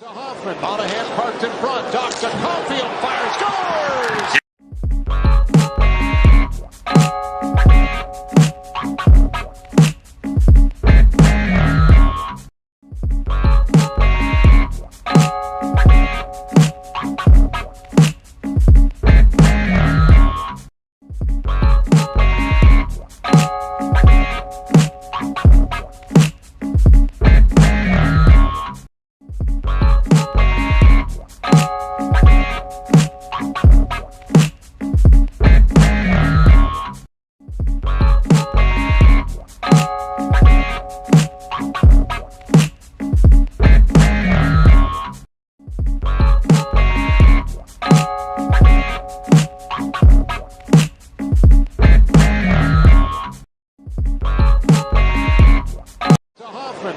To Hoffman, Monahan parked in front, docks to Caulfield, fires, scores!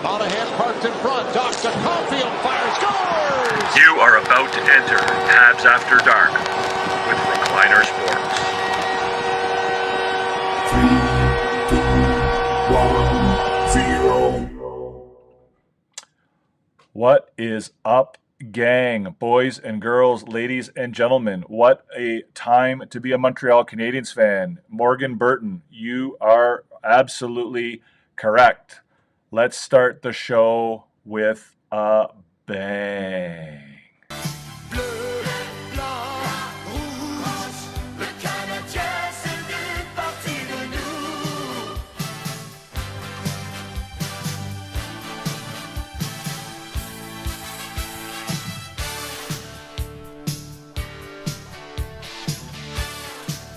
Monahan parked in front, docks to Caulfield, fires, scores! You are about to enter Habs After Dark with Recliner Sports. 3, 2, 1, 0. What is up, gang, boys and girls, ladies and gentlemen? What a time to be a Montreal Canadiens fan. Morgan Burton, you are absolutely correct. Let's start the show with a bang.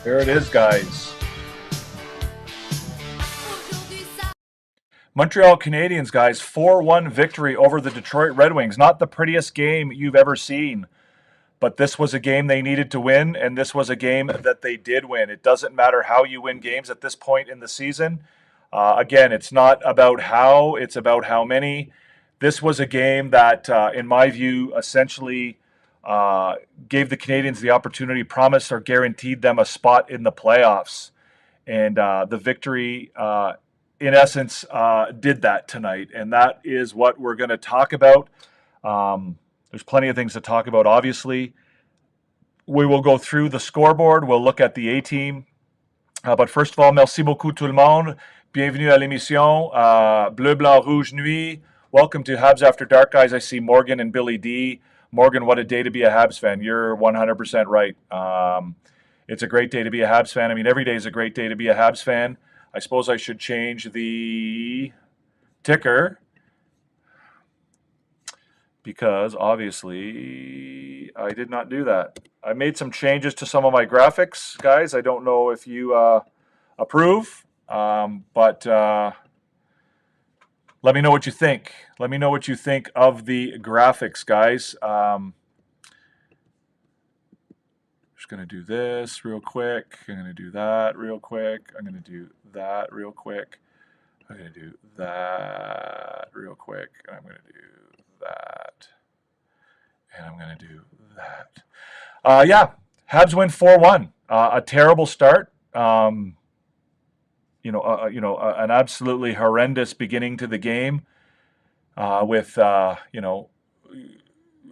There it is, guys. Montreal Canadiens, guys, 4-1 victory over the Detroit Red Wings. Not the prettiest game you've ever seen, but this was a game they needed to win, and this was a game that they did win. It doesn't matter how you win games at this point in the season. Again, it's not about how, it's about how many. This was a game that, in my view, essentially gave the Canadiens the opportunity, promised or guaranteed them a spot in the playoffs. And the victory in essence, did that tonight. And that is what we're going to talk about. There's plenty of things to talk about, obviously. We will go through the scoreboard. We'll look at the A-team. But first of all, merci beaucoup tout le monde. Bienvenue à l'émission. Bleu, blanc, rouge, nuit. Welcome to Habs After Dark, guys. I see Morgan and Billy D. Morgan, what a day to be a Habs fan. You're 100% right. It's a great day to be a Habs fan. I mean, every day is a great day to be a Habs fan. I suppose I should change the ticker because obviously I did not do that. I made some changes to some of my graphics, guys. I don't know if you approve, but let me know what you think. Let me know what you think of the graphics, guys. Just going to do this real quick. I'm going to do that real quick. I'm going to do that real quick. I'm going to do that real quick. I'm going to do that. And I'm going to do that. Yeah, Habs win 4-1. A terrible start. An absolutely horrendous beginning to the game. With I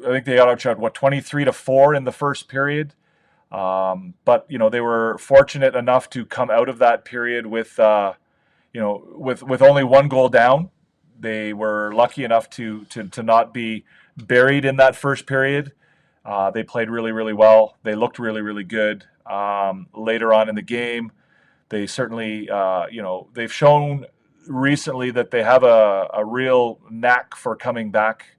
think they got outshot 23-4 in the first period. But they were fortunate enough to come out of that period with only one goal down. They were lucky enough to not be buried in that first period. They played really, really well. They looked really, really good. Later on in the game, they certainly, they've shown recently that they have a real knack for coming back,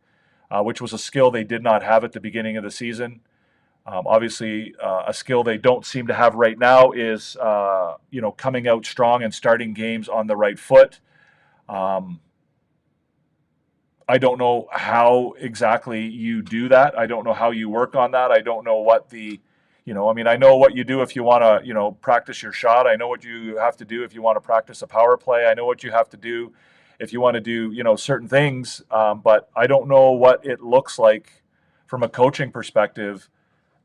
which was a skill they did not have at the beginning of the season. Obviously, a skill they don't seem to have right now is, coming out strong and starting games on the right foot. I don't know how exactly you do that. I don't know how you work on that. I don't know what I know what you do if you want to, practice your shot. I know what you have to do if you want to practice a power play. I know what you have to do if you want to do, certain things. But I don't know what it looks like from a coaching perspective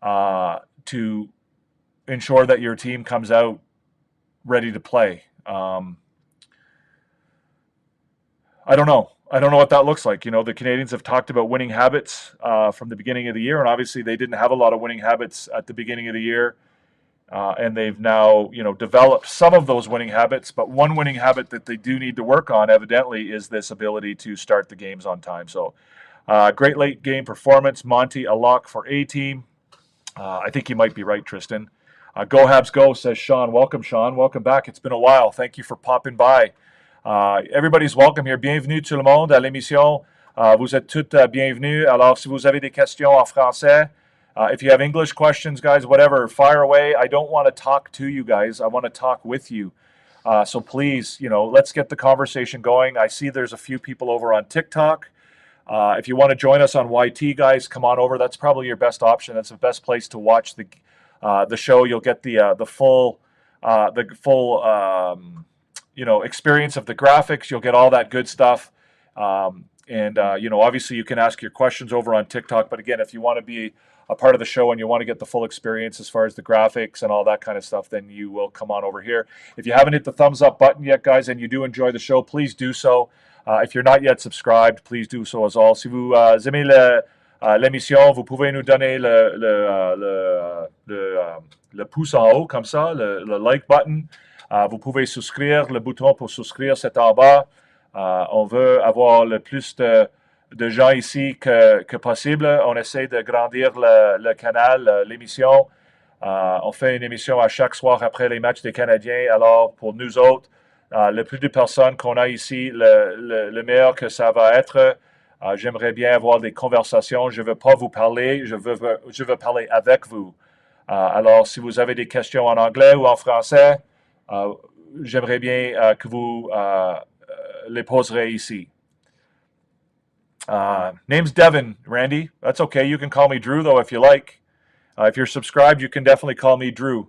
to ensure that your team comes out ready to play. I don't know. I don't know what that looks like. You know, the Canadiens have talked about winning habits from the beginning of the year, and obviously they didn't have a lot of winning habits at the beginning of the year, and they've now, you know, developed some of those winning habits. But one winning habit that they do need to work on, evidently, is this ability to start the games on time. So, great late game performance. Monty, a lock for A team. I think you might be right, Tristan. Go Habs Go, says Sean. Welcome, Sean. Welcome back. It's been a while. Thank you for popping by. Everybody's welcome here. Bienvenue tout le monde à l'émission. Vous êtes toutes bienvenus. Alors, si vous avez des questions en français, if you have English questions, guys, whatever, fire away. I don't want to talk to you guys. I want to talk with you. So please, you know, let's get the conversation going. I see there's a few people over on TikTok. If you want to join us on YT, guys, come on over. That's probably your best option. That's the best place to watch the show. You'll get the full you know, experience of the graphics. You'll get all that good stuff. You know, obviously you can ask your questions over on TikTok. But again, if you want to be a part of the show and you want to get the full experience as far as the graphics and all that kind of stuff, then you will come on over here. If you haven't hit the thumbs up button yet, guys, and you do enjoy the show, please do so. If you're not yet subscribed, please do so as well. Si vous aimez l'émission, vous pouvez nous donner le pouce en haut, comme ça, le like button. Vous pouvez souscrire, le bouton pour souscrire, c'est en bas. On veut avoir le plus de gens ici que possible. On essaie de grandir le canal, l'émission. On fait une émission à chaque soir après les matchs des Canadiens. Alors, pour nous autres, le plus de personnes qu'on a ici, le meilleur que ça va être. J'aimerais bien avoir des conversations. Je ne veux pas vous parler, je veux parler avec vous. Alors, si vous avez des questions en anglais ou en français, j'aimerais bien que vous les poserez ici. Name's Devin, Randy. That's okay. You can call me Drew, though, if you like. If you're subscribed, you can definitely call me Drew.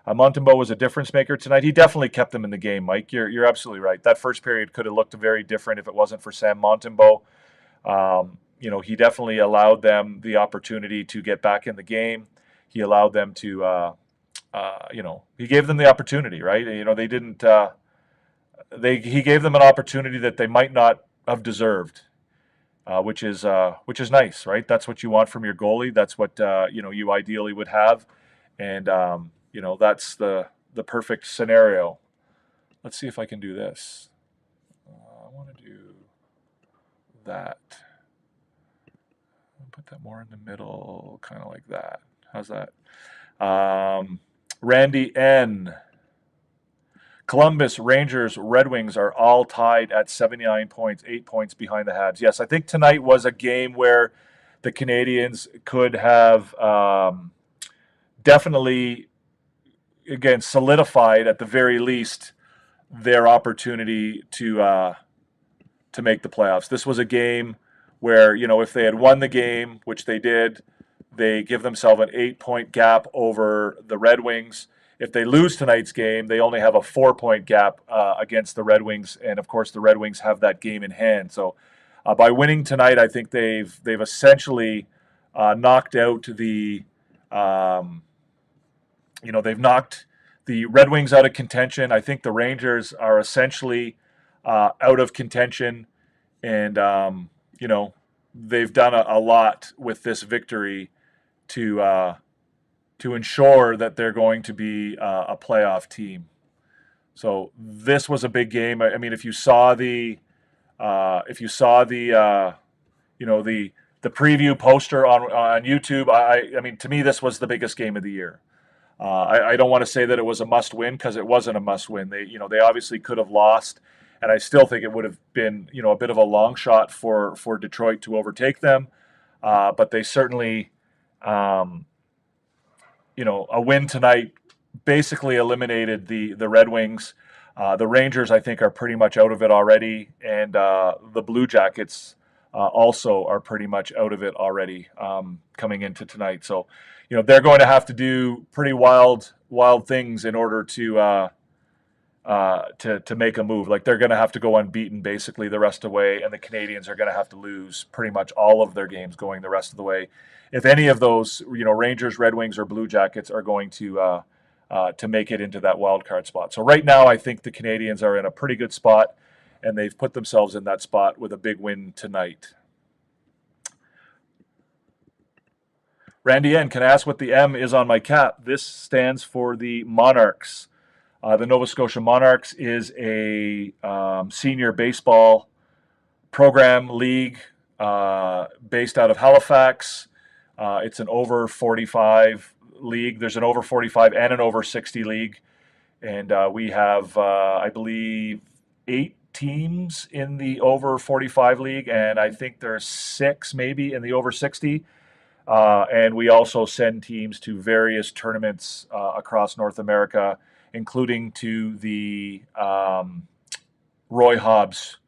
Montembeault was a difference maker tonight. He definitely kept them in the game, Mike. You're absolutely right. That first period could have looked very different if it wasn't for Sam Montembeault. You know, he definitely allowed them the opportunity to get back in the game. He allowed them to, you know, he gave them the opportunity, right? You know, they didn't. He gave them an opportunity that they might not have deserved, which is nice, right? That's what you want from your goalie. That's what you know, you ideally would have, and you know, that's the perfect scenario. Let's see if I can do this. I want to do that. I'll put that more in the middle, kind of like that. How's that? Randy N. Columbus, Rangers, Red Wings are all tied at 79 points, 8 points behind the Habs. Yes, I think tonight was a game where the Canadiens could have definitely, again, solidified at the very least their opportunity to make the playoffs. This was a game where, you know, if they had won the game, which they did, they give themselves an 8-point gap over the Red Wings. If they lose tonight's game, they only have a 4-point gap against the Red Wings, and of course the Red Wings have that game in hand. So by winning tonight, I think they've essentially knocked out the you know, they've knocked the Red Wings out of contention. I think the Rangers are essentially out of contention, and you know, they've done a lot with this victory to ensure that they're going to be a playoff team. So this was a big game. I mean, if you saw the you know, the preview poster on YouTube, I mean, to me, this was the biggest game of the year. I don't want to say that it was a must-win, because it wasn't a must-win. They obviously could have lost, and I still think it would have been, you know, a bit of a long shot for Detroit to overtake them. But they certainly, you know, a win tonight basically eliminated the Red Wings. The Rangers, I think, are pretty much out of it already, and the Blue Jackets also are pretty much out of it already coming into tonight. So, you know, they're going to have to do pretty wild things in order to make a move. Like, they're going to have to go unbeaten basically the rest of the way, and the Canadiens are going to have to lose pretty much all of their games going the rest of the way. If any of those, you know, Rangers, Red Wings, or Blue Jackets are going to make it into that wild card spot. So right now, I think the Canadiens are in a pretty good spot, and they've put themselves in that spot with a big win tonight. Randy N, can I ask what the M is on my cap? This stands for the Monarchs. The Nova Scotia Monarchs is a senior baseball program league based out of Halifax. It's an over 45 league. There's an over 45 and an over 60 league. And we have, I believe, 8 teams in the over 45 league, and I think there's 6 maybe in the over 60. And we also send teams to various tournaments across North America, including to the Roy Hobbs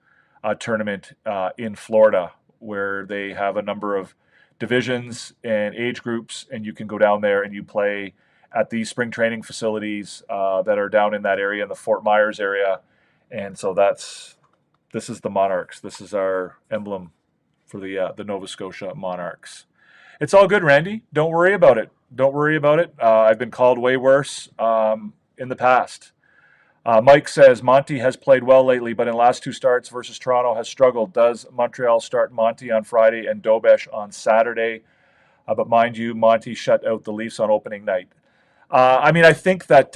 tournament in Florida, where they have a number of divisions and age groups, and you can go down there and you play at these spring training facilities that are down in that area, in the Fort Myers area. And so this is the Monarchs. This is our emblem for the Nova Scotia Monarchs. It's all good, Randy. Don't worry about it. Don't worry about it. I've been called way worse in the past. Mike says, Monty has played well lately, but in last 2 starts versus Toronto has struggled. Does Montreal start Monty on Friday and Dobesh on Saturday? But mind you, Monty shut out the Leafs on opening night. I mean, I think that,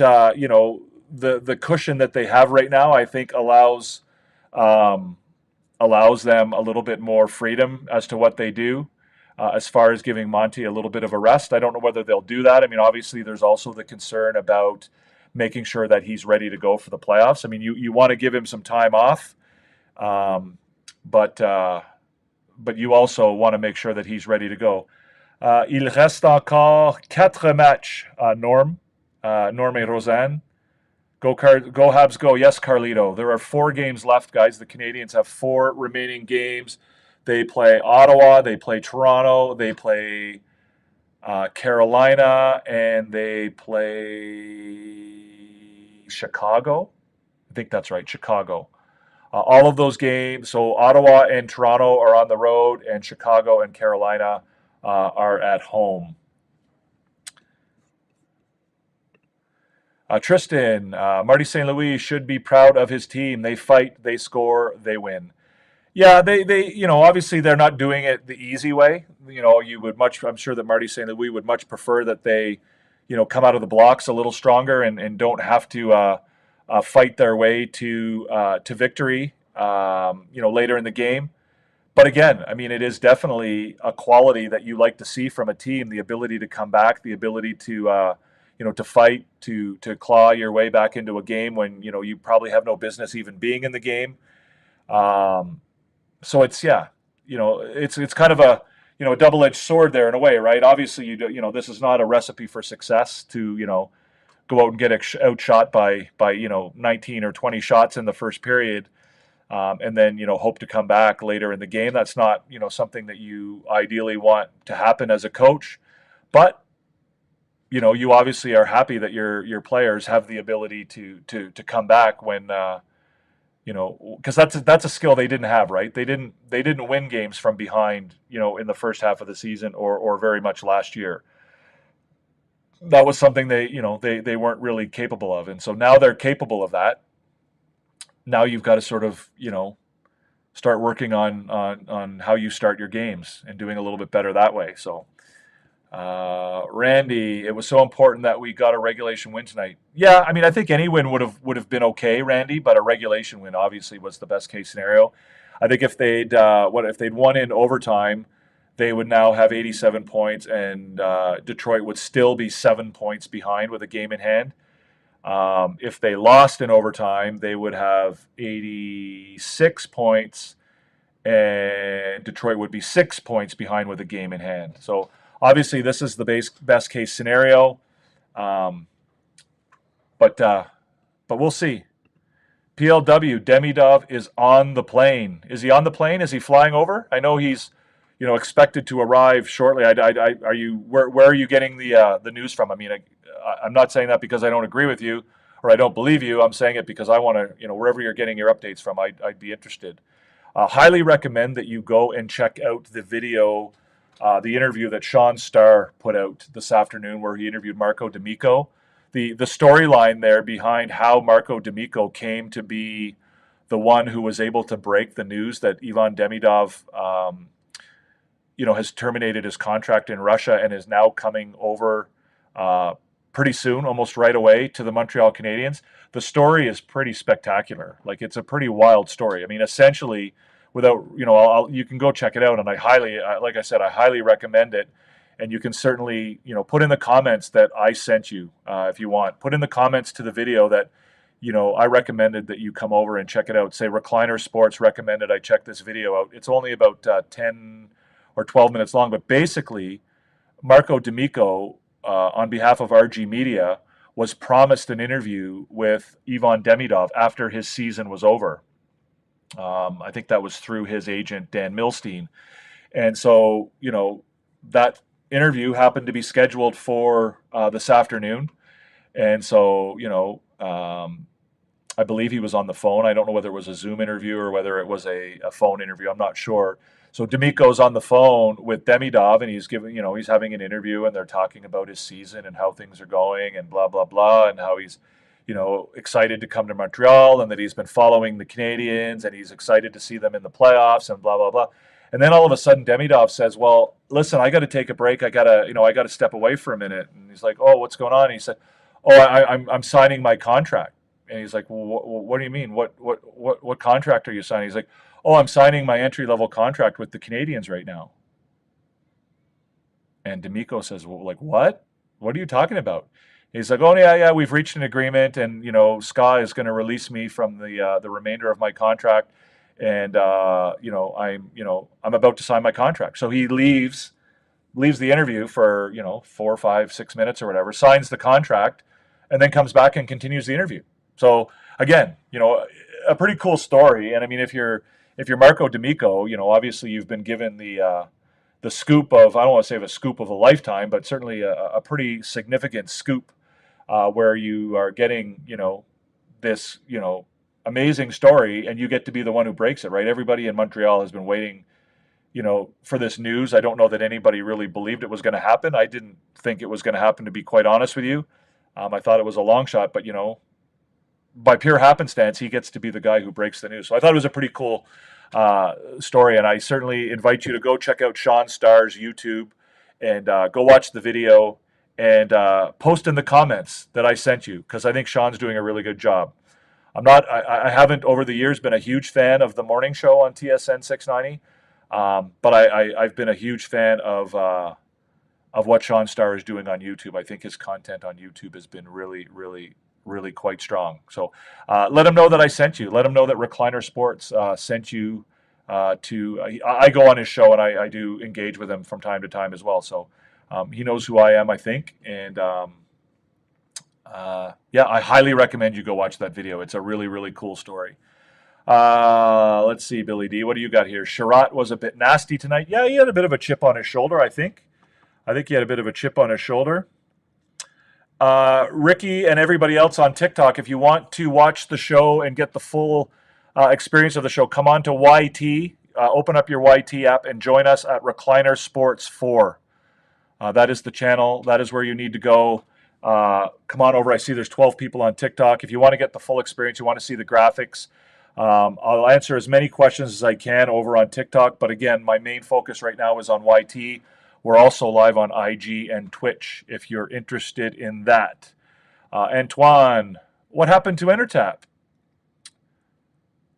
the cushion that they have right now, I think allows them a little bit more freedom as to what they do. As far as giving Monty a little bit of a rest. I don't know whether they'll do that. I mean, obviously, there's also the concern about making sure that he's ready to go for the playoffs. I mean, you want to give him some time off, but you also want to make sure that he's ready to go. Il reste encore 4 matchs, Norm et Roseanne. Go Habs, go. Yes, Carlito. There are 4 games left, guys. The Canadiens have 4 remaining games. They play Ottawa, they play Toronto, they play Carolina, and they play Chicago. I think that's right, Chicago. All of those games, so Ottawa and Toronto are on the road, and Chicago and Carolina are at home. Tristan, Marty St. Louis should be proud of his team. They fight, they score, they win. Yeah, they obviously they're not doing it the easy way. I'm sure that Marty St. Louis would much prefer that they, come out of the blocks a little stronger and don't have to fight their way to victory, later in the game. But again, I mean, it is definitely a quality that you like to see from a team: the ability to come back, the ability to, to fight, to claw your way back into a game when you probably have no business even being in the game. So it's it's kind of a a double-edged sword there in a way, right? Obviously, this is not a recipe for success to go out and get outshot by 19 or 20 shots in the first period, and then hope to come back later in the game. That's not something that you ideally want to happen as a coach, but you obviously are happy that your players have the ability to come back when. Because that's a skill they didn't have, right? They didn't win games from behind, in the first half of the season or very much last year. That was something they weren't really capable of, and so now they're capable of that. Now you've got to sort of start working on how you start your games and doing a little bit better that way. So. Randy, it was so important that we got a regulation win tonight. Yeah, I mean, I think any win would have been okay, Randy, but a regulation win obviously was the best case scenario. I think if they'd won in overtime, they would now have 87 points, and Detroit would still be 7 points behind with a game in hand. If they lost in overtime, they would have 86 points, and Detroit would be 6 points behind with a game in hand. So. Obviously, this is the best case scenario, but we'll see. PLW Demidov is on the plane. Is he on the plane? Is he flying over? I know he's expected to arrive shortly. Are you where are you getting the news from? I mean, I'm not saying that because I don't agree with you or I don't believe you. I'm saying it because I want to wherever you're getting your updates from, I'd be interested. Highly recommend that you go and check out the video. The interview that Sean Starr put out this afternoon, where he interviewed Marco D'Amico, the storyline there behind how Marco D'Amico came to be the one who was able to break the news that Ivan Demidov, has terminated his contract in Russia and is now coming over pretty soon, almost right away, to the Montreal Canadiens. The story is pretty spectacular. Like, it's a pretty wild story. I mean, essentially, without, you can go check it out, and like I said, I highly recommend it. And you can certainly, put in the comments that I sent you if you want. Put in the comments to the video that, I recommended that you come over and check it out. Say Recliner Sports recommended I check this video out. It's only about 10 or 12 minutes long, but basically, Marco D'Amico, on behalf of RG Media, was promised an interview with Ivan Demidov after his season was over. I think that was through his agent, Dan Milstein. And so, that interview happened to be scheduled for this afternoon. And so, I believe he was on the phone. I don't know whether it was a Zoom interview or whether it was a phone interview. I'm not sure. So D'Amico's on the phone with Demidov, and he's having an interview, and they're talking about his season and how things are going and blah, blah, blah, and how he's, excited to come to Montreal and that he's been following the Canadiens and he's excited to see them in the playoffs and blah, blah, blah. And then all of a sudden Demidov says, well, listen, I got to take a break. I got to step away for a minute. And he's like, oh, what's going on? And he said, oh, I'm signing my contract. And he's like, well, what do you mean? What contract are you signing? He's like, oh, I'm signing my entry-level contract with the Canadiens right now. And D'Amico says, well, like, what? What are you talking about? He's like, oh, yeah, we've reached an agreement, and, SKA is going to release me from the remainder of my contract, and, I'm about to sign my contract. So he leaves the interview for, 4, 5, 6 minutes or whatever, signs the contract, and then comes back and continues the interview. So, again, a pretty cool story. And, I mean, if you're Marco D'Amico, obviously you've been given the scoop of, I don't want to say the scoop of a lifetime, but certainly a pretty significant scoop where you are getting, this, amazing story, and you get to be the one who breaks it, right? Everybody in Montreal has been waiting, for this news. I don't know that anybody really believed it was going to happen. I didn't think it was going to happen, to be quite honest with you. I thought it was a long shot, but, by pure happenstance, he gets to be the guy who breaks the news. So I thought it was a pretty cool story, and I certainly invite you to go check out Sean Starr's YouTube and go watch the video and post in the comments that I sent you, because I think Sean's doing a really good job. I haven't over the years been a huge fan of the morning show on TSN 690, but I've been a huge fan of what Sean Starr is doing on YouTube. I think his content on YouTube has been really, really, really quite strong. So let him know that I sent you. Let him know that Recliner Sports sent you I go on his show, and I do engage with him from time to time as well. So he knows who I am, I think. And I highly recommend you go watch that video. It's a really, really cool story. Let's see, Billy D. What do you got here? Sherratt was a bit nasty tonight. Yeah, he had a bit of a chip on his shoulder, I think. I think he had a bit of a chip on his shoulder. Ricky and everybody else on TikTok, if you want to watch the show and get the full experience of the show, come on to YT, open up your YT app and join us at Recliner Sports 4. That is the channel. That is where you need to go. Come on over. I see there's 12 people on TikTok. If you want to get the full experience, you want to see the graphics, I'll answer as many questions as I can over on TikTok. But again, my main focus right now is on YT. We're also live on IG and Twitch if you're interested in that. Antoine, what happened to Intertap?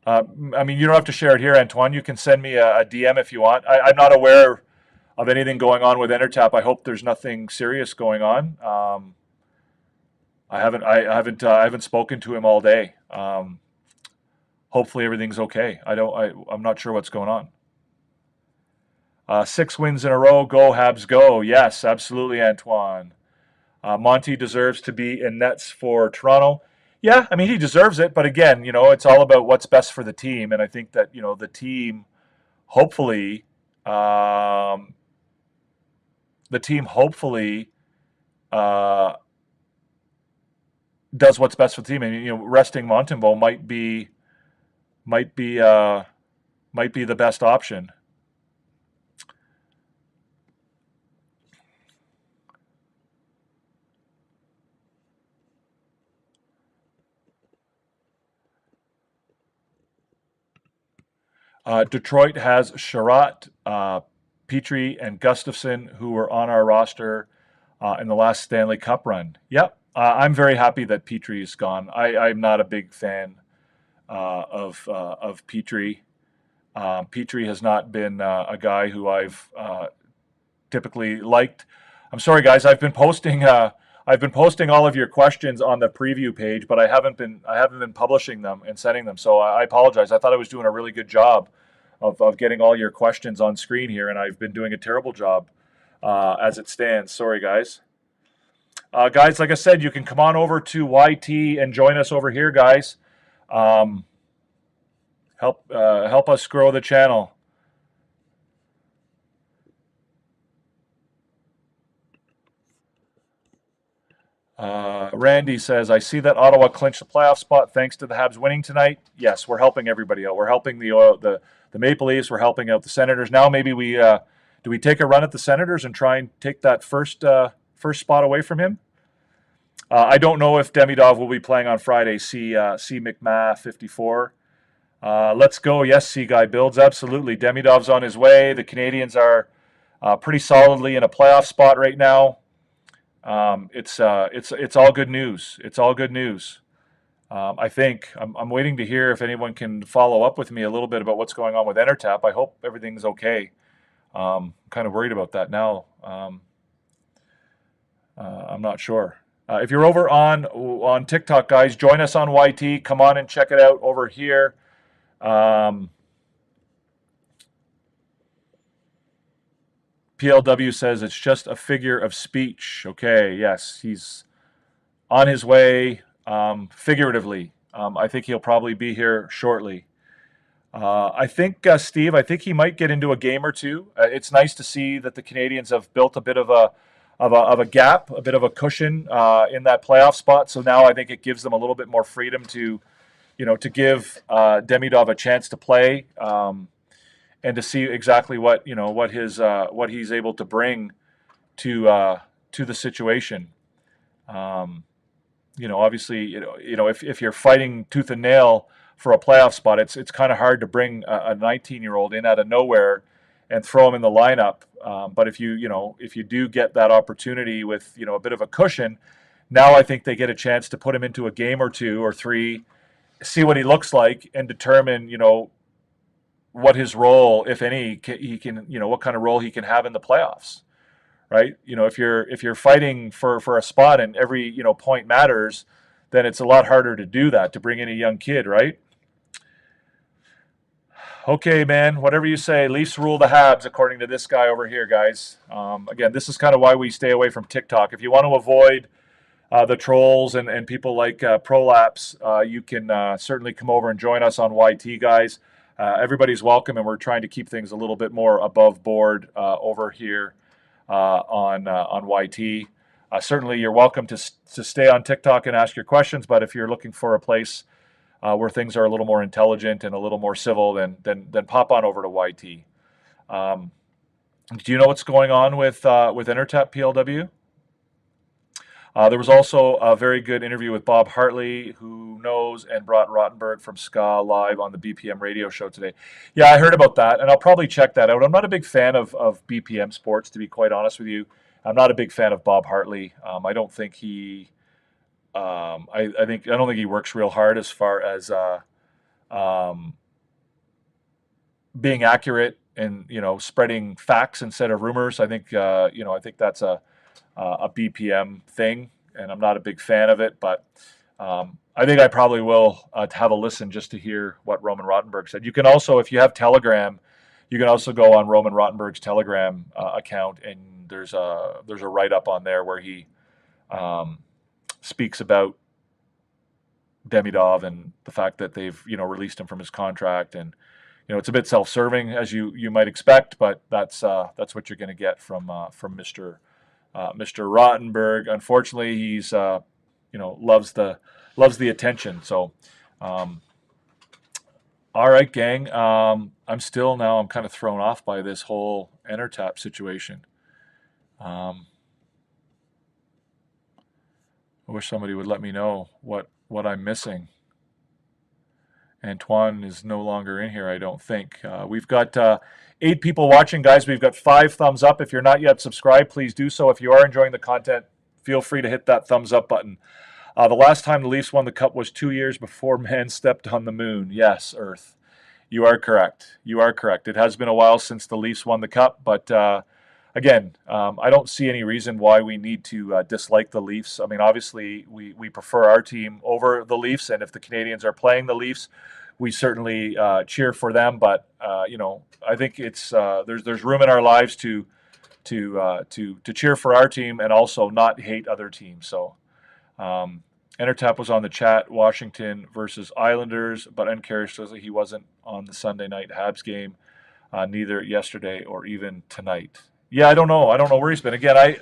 I mean, you don't have to share it here, Antoine. You can send me a DM if you want. I'm not aware of anything going on with Intertap. I hope there's nothing serious going on. I haven't spoken to him all day. Hopefully everything's okay. I'm not sure what's going on. 6 wins in a row. Go Habs, go! Yes, absolutely, Antoine. Monty deserves to be in nets for Toronto. Yeah, I mean, he deserves it, but again, it's all about what's best for the team, and I think that the team hopefully does what's best for the team, and resting Montembeault might be the best option. Detroit has Sherratt, Petrie, and Gustafson, who were on our roster in the last Stanley Cup run. Yep, I'm very happy that Petrie is gone. I'm not a big fan of Petrie. Petrie has not been a guy who I've typically liked. I'm sorry, guys. I've been posting all of your questions on the preview page, but I haven't been publishing them and sending them. So I apologize. I thought I was doing a really good job of getting all your questions on screen here, and I've been doing a terrible job as it stands. Sorry, guys. Guys, like I said, you can come on over to YT and join us over here, guys. Help us grow the channel. Randy says, I see that Ottawa clinched the playoff spot thanks to the Habs winning tonight. Yes, we're helping everybody out. We're helping the Maple Leafs. We're helping out the Senators. Now maybe we do we take a run at the Senators and try and take that first spot away from him? I don't know if Demidov will be playing on Friday. C McMath 54. Let's go. Yes, C Guy Builds. Absolutely. Demidov's on his way. The Canadiens are pretty solidly in a playoff spot right now. It's all good news. It's all good news. I think I'm waiting to hear if anyone can follow up with me a little bit about what's going on with Enertap. I hope everything's okay. I'm kind of worried about that now. I'm not sure. If you're over on TikTok, guys, join us on YT. Come on and check it out over here. PLW says it's just a figure of speech. Okay, yes, he's on his way, figuratively. I think he'll probably be here shortly. I think, Steve, I think he might get into a game or two. It's nice to see that the Canadiens have built a bit of a gap, a bit of a cushion in that playoff spot. So now I think it gives them a little bit more freedom to give Demidov a chance to play. And to see exactly what he's able to bring to the situation. Obviously, if you're fighting tooth and nail for a playoff spot, it's kind of hard to bring a 19-year-old in out of nowhere and throw him in the lineup. But if you do get that opportunity with a bit of a cushion, now I think they get a chance to put him into a game or two or three, see what he looks like, and determine what his role, if any, he can, what kind of role he can have in the playoffs, right? If you're fighting for a spot and every point matters, then it's a lot harder to do that, to bring in a young kid, right? Okay, man, whatever you say. Leafs rule the Habs, according to this guy over here, guys. Again, this is kind of why we stay away from TikTok. If you want to avoid the trolls and people like Prolapse, you can certainly come over and join us on YT, guys. Everybody's welcome, and we're trying to keep things a little bit more above board over here on YT. Certainly, you're welcome to stay on TikTok and ask your questions, but if you're looking for a place where things are a little more intelligent and a little more civil, then pop on over to YT. Do you know what's going on with Enertap, PLW? There was also a very good interview with Bob Hartley, who knows and brought Rottenberg from Ska live on the BPM radio show today. Yeah, I heard about that, and I'll probably check that out. I'm not a big fan of BPM Sports, to be quite honest with you. I'm not a big fan of Bob Hartley. I don't think he, I don't think he works real hard as far as being accurate and spreading facts instead of rumors. I think I think that's a BPM thing, and I'm not a big fan of it, but I think I probably will have a listen just to hear what Roman Rottenberg said. You can also, if you have Telegram, you can also go on Roman Rottenberg's Telegram account, and there's a write-up on there where he speaks about Demidov and the fact that they've released him from his contract, and it's a bit self-serving, as you might expect, but that's what you're going to get from Mr. Rottenberg. Unfortunately, he's loves the attention. So, all right, gang. I'm kind of thrown off by this whole Enertap situation. I wish somebody would let me know what I'm missing. Antoine is no longer in here, I don't think. We've got 8 people watching, guys. We've got 5 thumbs up. If you're not yet subscribed, please do so. If you are enjoying the content, feel free to hit that thumbs up button. The last time the Leafs won the Cup was 2 years before man stepped on the moon. Yes, Earth. You are correct. You are correct. It has been a while since the Leafs won the Cup, but again, I don't see any reason why we need to dislike the Leafs. I mean, obviously, we prefer our team over the Leafs, and if the Canadiens are playing the Leafs, we certainly cheer for them. But I think it's there's room in our lives to cheer for our team and also not hate other teams. So, Entertap was on the chat. Washington versus Islanders, but uncharacteristically, he wasn't on the Sunday night Habs game, neither yesterday or even tonight. Yeah, I don't know. I don't know where he's been. Again,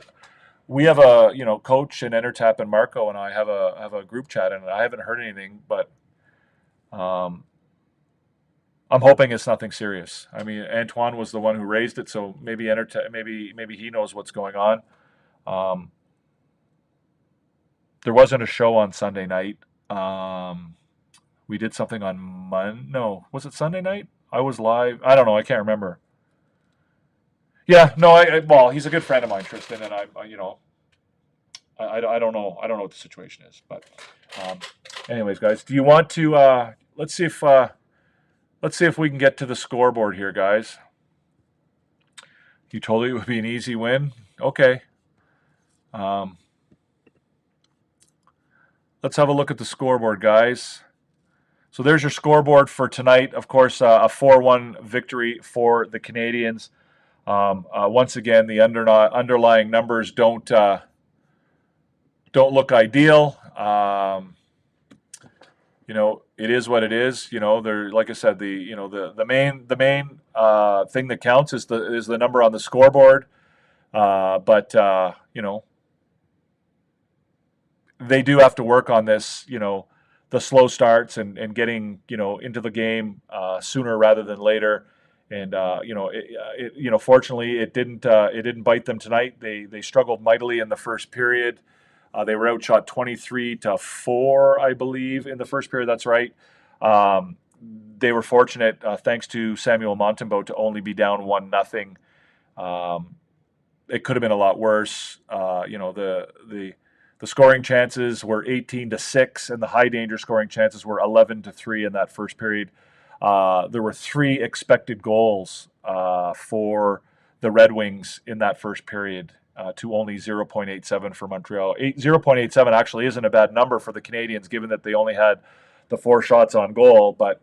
we have a coach and Entertap and Marco and I have a group chat, and I haven't heard anything, but I'm hoping it's nothing serious. I mean, Antoine was the one who raised it, so maybe maybe he knows what's going on. There wasn't a show on Sunday night. We did something on Monday. No, was it Sunday night? I was live. I don't know. I can't remember. Yeah, no. Well, he's a good friend of mine, Tristan, and I don't know. I don't know what the situation is, but anyways, guys, do you want to? Let's see if we can get to the scoreboard here, guys. You told me it would be an easy win. Okay. Let's have a look at the scoreboard, guys. So there's your scoreboard for tonight. Of course, a 4-1 victory for the Canadiens. Once again, the underlying numbers don't look ideal. It is what it is. There, like I said, the main thing that counts is the number on the scoreboard. But they do have to work on this. The slow starts and getting into the game sooner rather than later. And fortunately, it didn't bite them tonight. They struggled mightily in the first period. They were outshot 23-4, I believe, in the first period. That's right. They were fortunate, thanks to Samuel Montembeault, to only be down 1-0. It could have been a lot worse. The scoring chances were 18-6, and the high danger scoring chances were 11-3 in that first period. There were 3 expected goals for the Red Wings in that first period, to only 0.87 for Montreal. 0.87 actually isn't a bad number for the Canadiens, given that they only had the 4 shots on goal. But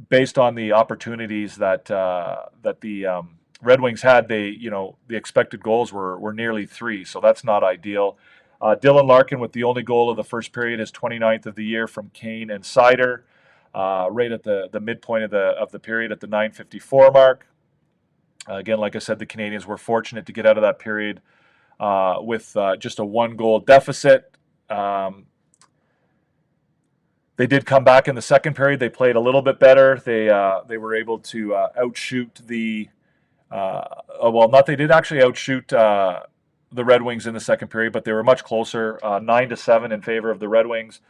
based on the opportunities that the Red Wings had, the expected goals were nearly 3, so that's not ideal. Dylan Larkin with the only goal of the first period, his 29th of the year from Kane and Sider, right at the midpoint of the period at the 9:54 mark. Again, like I said, the Canadiens were fortunate to get out of that period with just a 1-goal deficit. They did come back in the second period. They played a little bit better. They were able to outshoot the they did actually outshoot the Red Wings in the second period, but they were much closer, 9-7 in favor of the Red Wings.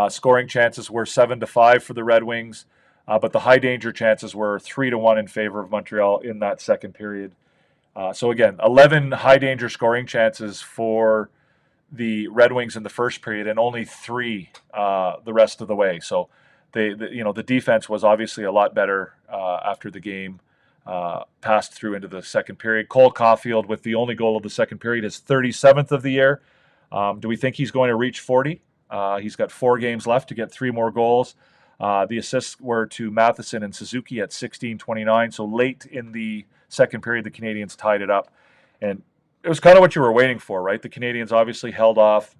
Scoring chances were 7-5 for the Red Wings, but the high danger chances were 3-1 in favor of Montreal in that second period. So again, 11 high danger scoring chances for the Red Wings in the first period, and only 3 the rest of the way. So the defense was obviously a lot better after the game passed through into the second period. Cole Caulfield with the only goal of the second period, is 37th of the year. Do we think he's going to reach 40? He's got 4 games left to get 3 more goals. The assists were to Matheson and Suzuki at 16-29. So late in the second period, the Canadiens tied it up. And it was kind of what you were waiting for, right? The Canadiens obviously held off.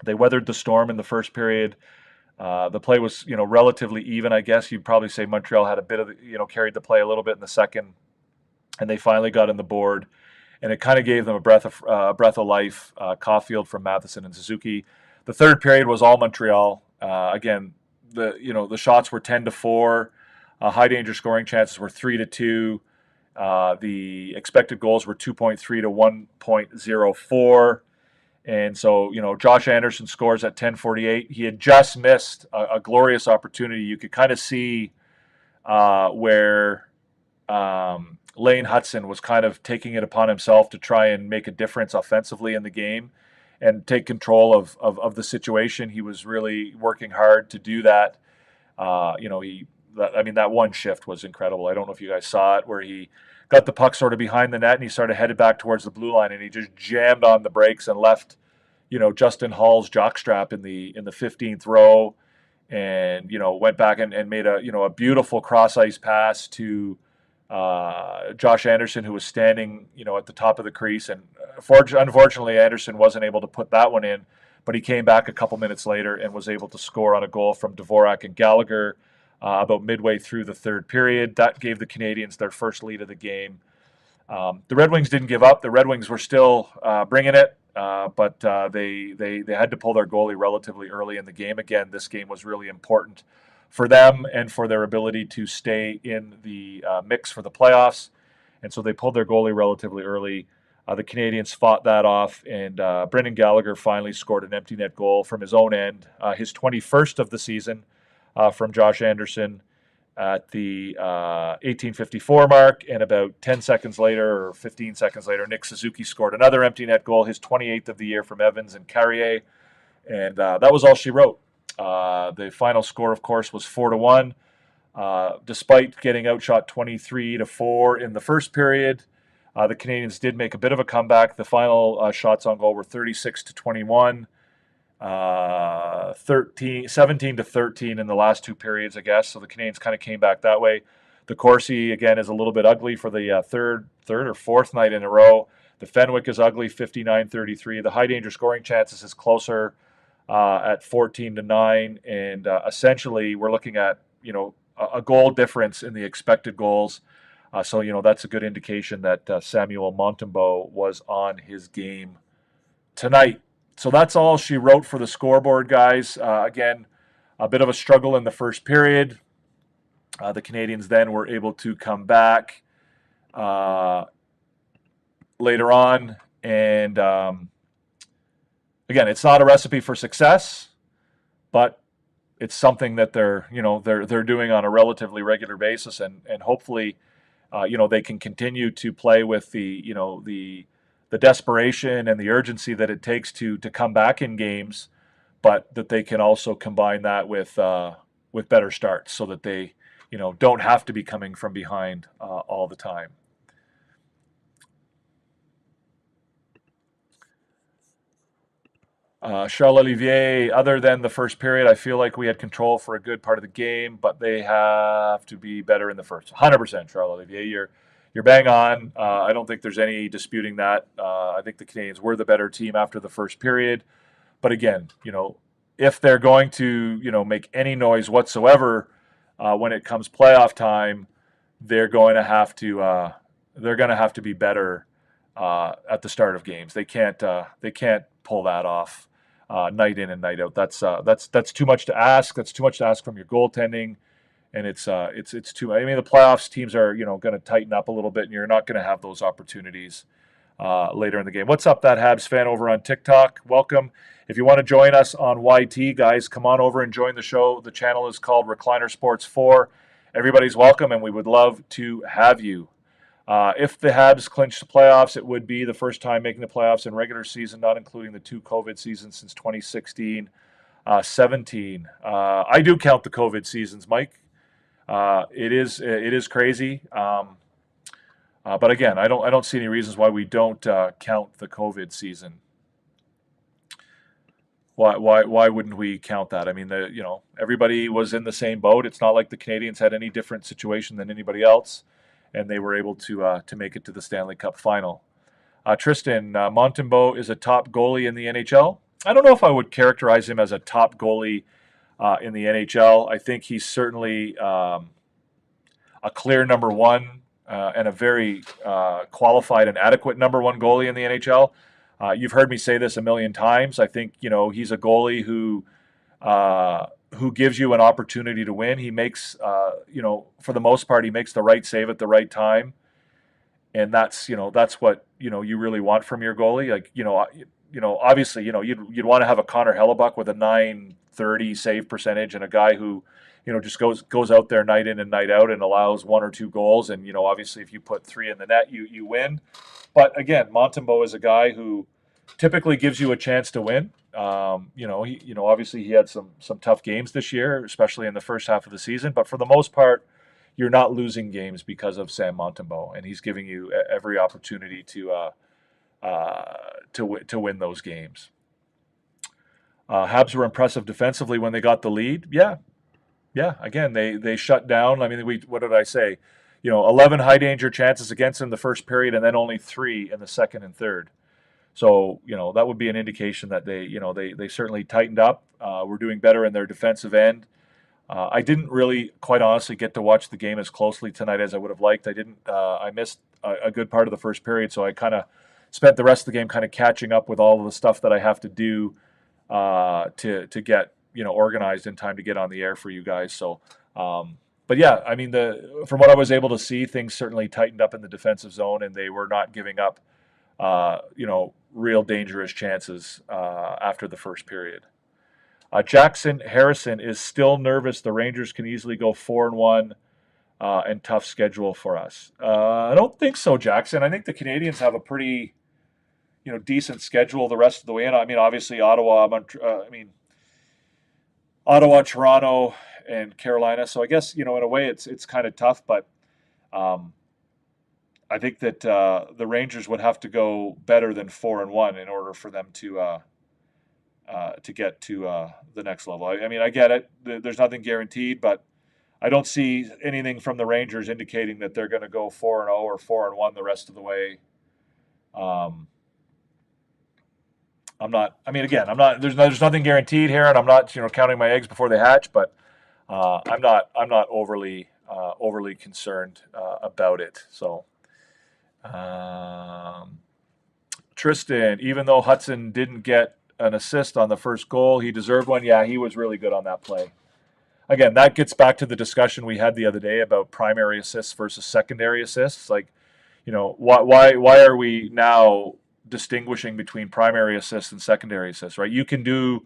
They weathered the storm in the first period. The play was, relatively even, I guess. You'd probably say Montreal had a bit of, carried the play a little bit in the second. And they finally got on the board. And it kind of gave them a breath of life. Caulfield from Matheson and Suzuki. The third period was all Montreal. Again, the shots were 10-4. High danger scoring chances were 3-2. The expected goals were 2.3 to 1.04. And so, Josh Anderson scores at 10:48. He had just missed a glorious opportunity. You could kind of see where Lane Hudson was kind of taking it upon himself to try and make a difference offensively in the game and take control of the situation. He was really working hard to do that. That one shift was incredible. I don't know if you guys saw it, where he got the puck sort of behind the net and he started headed back towards the blue line, and he just jammed on the brakes and left, Justin Hall's jockstrap in the 15th row, and went back and made a beautiful cross ice pass to Josh Anderson, who was standing at the top of the crease, and unfortunately Anderson wasn't able to put that one in, but he came back a couple minutes later and was able to score on a goal from Dvorak and Gallagher about midway through the third period. That gave the Canadiens their first lead of the game. The Red Wings didn't give up. The Red Wings were still bringing it, but they had to pull their goalie relatively early in the game. Again, this game was really important for them and for their ability to stay in the mix for the playoffs. And so they pulled their goalie relatively early. The Canadiens fought that off, and Brendan Gallagher finally scored an empty net goal from his own end, his 21st of the season, from Josh Anderson at the 1854 mark. And about 10 seconds later, or 15 seconds later, Nick Suzuki scored another empty net goal, his 28th of the year, from Evans and Carrier. And that was all she wrote. The final score, of course, was 4-1. Despite getting outshot 23-4 in the first period, the Canadiens did make a bit of a comeback. The final shots on goal were 36-21, 17-13 in the last two periods, I guess. So the Canadiens kind of came back that way. The Corsi, again, is a little bit ugly for the third or fourth night in a row. The Fenwick is ugly, 59-33. The high danger scoring chances is closer at 14-9, and essentially we're looking at a goal difference in the expected goals. So that's a good indication that Samuel Montembeault was on his game tonight. So that's all she wrote for the scoreboard, guys. Again, a bit of a struggle in the first period. The Canadiens then were able to come back later on, and again, it's not a recipe for success, but it's something that they're doing on a relatively regular basis, and hopefully, they can continue to play with the desperation and the urgency that it takes to come back in games, but that they can also combine that with better starts, so that they don't have to be coming from behind all the time. Charles Olivier, other than the first period, I feel like we had control for a good part of the game, but they have to be better in the first. 100%, Charles Olivier, you're bang on. I don't think there's any disputing that. I think the Canadiens were the better team after the first period. But again, if they're going to make any noise whatsoever when it comes playoff time, they're going to have to be better at the start of games. They can't pull that off night in and night out. That's too much to ask. That's too much to ask from your goaltending, and it's too. I mean, the playoffs teams are going to tighten up a little bit, and you're not going to have those opportunities later in the game. What's up, that Habs fan over on TikTok? Welcome. If you want to join us on YT, guys, come on over and join the show. The channel is called Recliner Sports 4. Everybody's welcome, and we would love to have you. If the Habs clinch the playoffs, it would be the first time making the playoffs in regular season, not including the two COVID seasons since 2016-17. I do count the COVID seasons, Mike. It is crazy, but again, I don't see any reasons why we don't count the COVID season. Why wouldn't we count that? I mean, everybody was in the same boat. It's not like the Canadiens had any different situation than anybody else, and they were able to make it to the Stanley Cup final. Tristan, Montembeault is a top goalie in the NHL. I don't know if I would characterize him as a top goalie in the NHL. I think he's certainly a clear number one and a very qualified and adequate number one goalie in the NHL. You've heard me say this a million times. I think he's a goalie who gives you an opportunity to win. He makes, for the most part, he makes the right save at the right time. And that's what, you really want from your goalie. Like, obviously, you'd want to have a Connor Hellebuck with a 930 save percentage and a guy who, just goes out there night in and night out and allows 1 or 2 goals. And, obviously if you put 3 in the net, you win. But again, Montembeault is a guy who typically gives you a chance to win. Obviously he had some tough games this year, especially in the first half of the season. But for the most part, you're not losing games because of Sam Montembeault, and he's giving you every opportunity to win those games. Habs were impressive defensively when they got the lead. Yeah. Again, they shut down. I mean, what did I say? 11 high danger chances against them the first period, and then only 3 in the second and third. So that would be an indication that they certainly tightened up. We're doing better in their defensive end. I didn't really, quite honestly, get to watch the game as closely tonight as I would have liked. I missed a good part of the first period, so I kind of spent the rest of the game kind of catching up with all of the stuff that I have to do to get organized in time to get on the air for you guys. So, but yeah, I mean, from what I was able to see, things certainly tightened up in the defensive zone, and they were not giving up, real dangerous chances after the first period. Jackson Harrison is still nervous. The Rangers can easily go 4-1 and tough schedule for us. I don't think so, Jackson. I think the Canadiens have a pretty, decent schedule the rest of the way in. I mean, obviously Ottawa, Toronto, and Carolina. So I guess, in a way it's kind of tough, but I think that the Rangers would have to go better than 4-1 in order for them to get to the next level. I mean, I get it. There's nothing guaranteed, but I don't see anything from the Rangers indicating that they're going to go 4-0 or 4-1 the rest of the way. There's nothing guaranteed here, and I'm not, counting my eggs before they hatch, but I'm not overly concerned about it. So, Tristan, even though Hudson didn't get an assist on the first goal, he deserved one. Yeah, he was really good on that play. Again, that gets back to the discussion we had the other day about primary assists versus secondary assists. Like, why are we now distinguishing between primary assists and secondary assists, right? You can do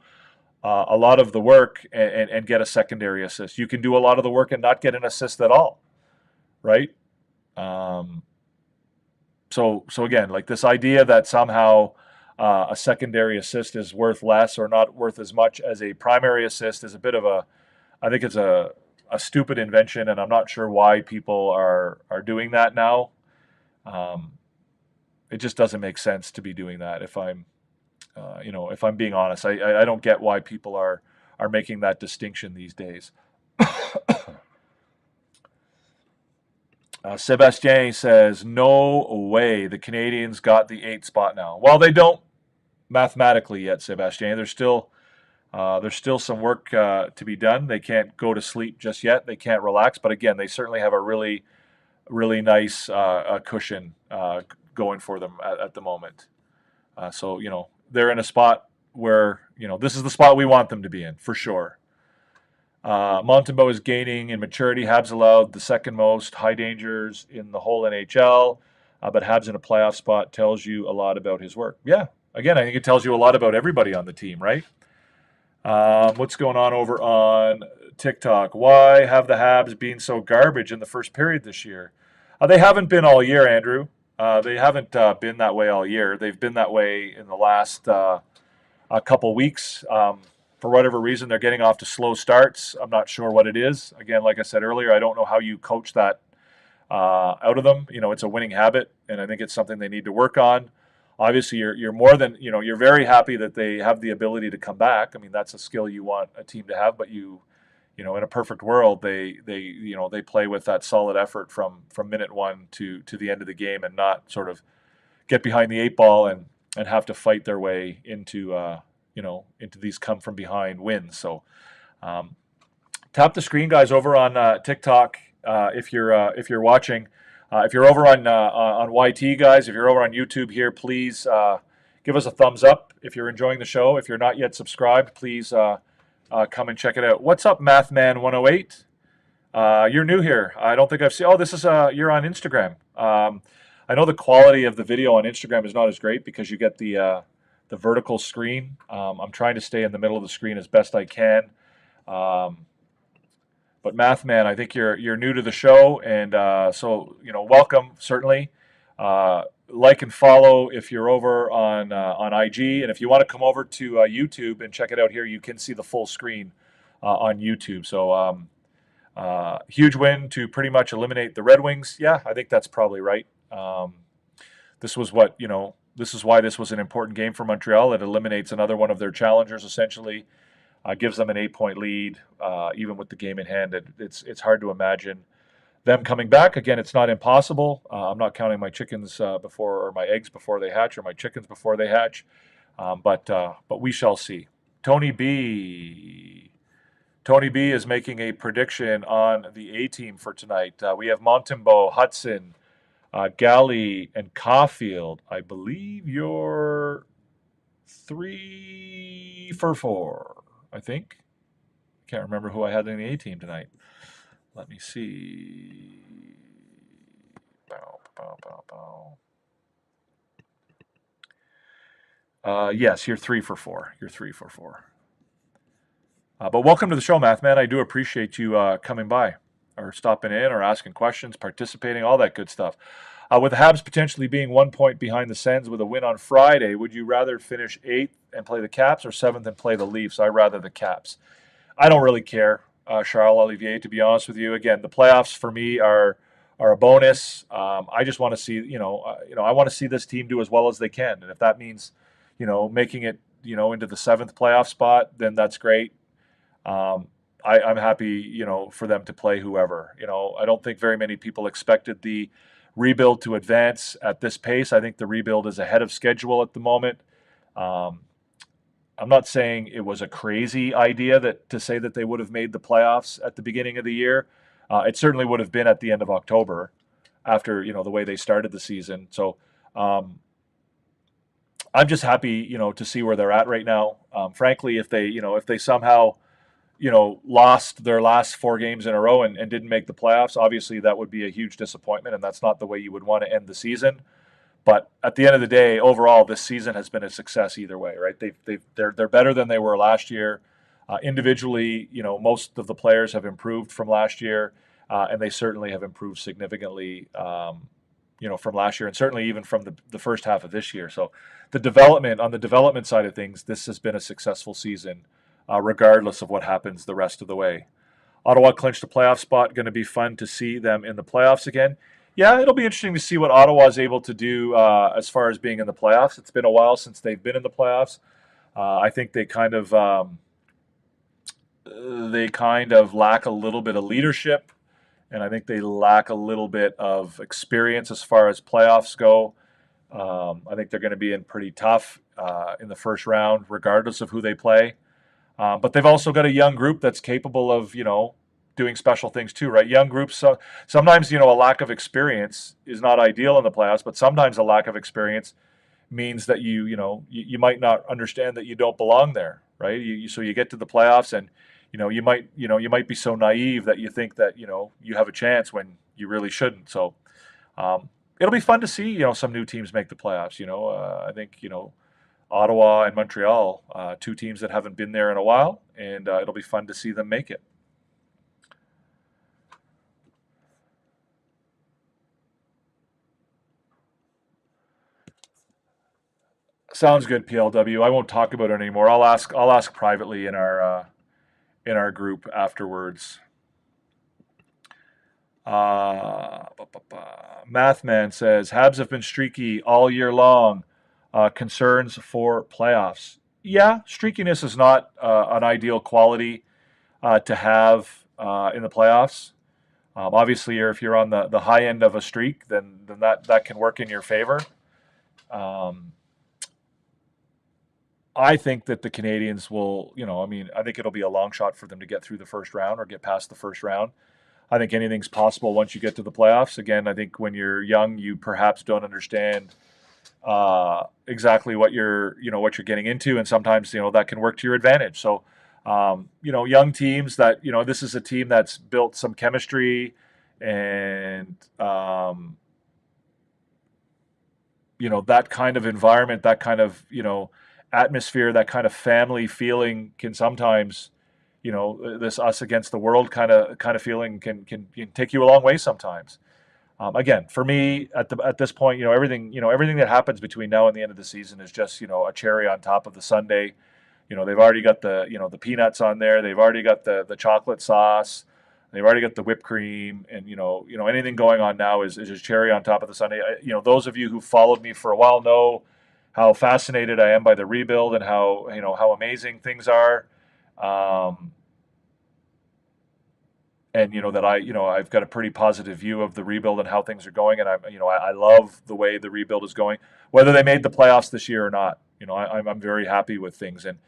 a lot of the work and get a secondary assist. You can do a lot of the work and not get an assist at all, right? So again, like this idea that somehow a secondary assist is worth less or not worth as much as a primary assist is a bit of I think it's a stupid invention, and I'm not sure why people are doing that now. It just doesn't make sense to be doing that. If I'm being honest, I don't get why people are making that distinction these days. Sebastien says, no way the Canadiens got the 8th spot now. Well, they don't mathematically yet, Sebastien. There's still some work to be done. They can't go to sleep just yet. They can't relax. But again, they certainly have a really, really nice cushion going for them at the moment. So, they're in a spot where, this is the spot we want them to be in, for sure. Montembeault is gaining in maturity. Habs allowed the second most high dangers in the whole NHL, but Habs in a playoff spot tells you a lot about his work. Yeah, again, I think it tells you a lot about everybody on the team, right? What's going on over on TikTok? Why have the Habs been so garbage in the first period this year? They haven't been all year, Andrew. They haven't been that way all year. They've been that way in the last a couple weeks. For whatever reason, they're getting off to slow starts. I'm not sure what it is. Again, like I said earlier, I don't know how you coach that out of them. It's a winning habit, and I think it's something they need to work on. Obviously, you're more than, you're very happy that they have the ability to come back. I mean, that's a skill you want a team to have, but in a perfect world, they play with that solid effort from minute 1 to the end of the game, and not sort of get behind the 8 ball and have to fight their way into these come from behind wins. So tap the screen, guys, over on TikTok if you're watching. If you're over on YT, guys, if you're over on YouTube here, please give us a thumbs up if you're enjoying the show. If you're not yet subscribed, please come and check it out. What's up, Mathman108? You're new here. I don't think I've seen. Oh, this is you're on Instagram. I know the quality of the video on Instagram is not as great because you get the vertical screen. I'm trying to stay in the middle of the screen as best I can. But Math Man, I think you're new to the show, and so welcome certainly. Like and follow if you're over on IG, and if you want to come over to YouTube and check it out here, you can see the full screen on YouTube. So huge win to pretty much eliminate the Red Wings. Yeah, I think that's probably right. This was what This is why this was an important game for Montreal. It eliminates another one of their challengers essentially. Gives them an 8-point lead, even with the game in hand. It's hard to imagine them coming back. Again, it's not impossible. I'm not counting my chickens or my eggs before they hatch, or my chickens before they hatch. But we shall see. Tony B is making a prediction on the A team for tonight. We have Montembeault, Hudson, Galley, and Caulfield. I believe you're 3 for 4. I think. Can't remember who I had in the A team tonight. Let me see. Yes, you're 3 for 4. You're 3 for 4. But welcome to the show, Math Man. I do appreciate you coming by, or stopping in, or asking questions, participating, all that good stuff. With the Habs potentially being 1 point behind the Sens with a win on Friday, would you rather finish 8th and play the Caps, or 7th and play the Leafs? I'd rather the Caps. I don't really care, Charles Olivier, to be honest with you. Again, the playoffs for me are a bonus. I just want to see, I want to see this team do as well as they can, and if that means, making it, into the 7th playoff spot, then that's great. I'm happy, for them to play whoever. I don't think very many people expected the rebuild to advance at this pace. I think the rebuild is ahead of schedule at the moment. I'm not saying it was a crazy idea to say that they would have made the playoffs at the beginning of the year. It certainly would have been at the end of October, after the way they started the season. So I'm just happy to see where they're at right now. Frankly, if they somehow lost their last 4 games in a row and didn't make the playoffs, obviously that would be a huge disappointment, and that's not the way you would want to end the season. But at the end of the day, overall, this season has been a success either way, right? They're better than they were last year. Individually, most of the players have improved from last year, and they certainly have improved significantly, from last year, and certainly even from the first half of this year. So on the development side of things, this has been a successful season, regardless of what happens the rest of the way. Ottawa clinched a playoff spot. Going to be fun to see them in the playoffs again. Yeah, it'll be interesting to see what Ottawa is able to do as far as being in the playoffs. It's been a while since they've been in the playoffs. I think they kind of lack a little bit of leadership, and I think they lack a little bit of experience as far as playoffs go. I think they're going to be in pretty tough in the first round, regardless of who they play. But they've also got a young group that's capable of, doing special things too, right? Young groups. So sometimes, a lack of experience is not ideal in the playoffs, but sometimes a lack of experience means that you might not understand that you don't belong there, right? So you get to the playoffs, and you might be so naive that you think that you have a chance when you really shouldn't. So it'll be fun to see some new teams make the playoffs. I think Ottawa and Montreal, 2 teams that haven't been there in a while, and it'll be fun to see them make it. Sounds good, PLW. I won't talk about it anymore. I'll ask privately in our group afterwards. Mathman says Habs have been streaky all year long. Concerns for playoffs. Yeah, streakiness is not an ideal quality to have in the playoffs. Obviously, if you're on the high end of a streak, then that can work in your favor. I think that the Canadiens will, I think it'll be a long shot for them to get through the first round or get past the first round. I think anything's possible once you get to the playoffs. Again, I think when you're young, you perhaps don't understand exactly what you're getting into, and sometimes that can work to your advantage. So young teams that this is a team that's built some chemistry, and that kind of environment, that kind of atmosphere, that kind of family feeling can sometimes, this us against the world kind of feeling can take you a long way sometimes. Again, for me at this point, everything that happens between now and the end of the season is just, a cherry on top of the sundae. They've already got the peanuts on there. They've already got the chocolate sauce. They've already got the whipped cream, and anything going on now is just cherry on top of the sundae. Those of you who followed me for a while know how fascinated I am by the rebuild and how amazing things are. And that I've got a pretty positive view of the rebuild and how things are going, and I love the way the rebuild is going, whether they made the playoffs this year or not. I'm very happy with things, and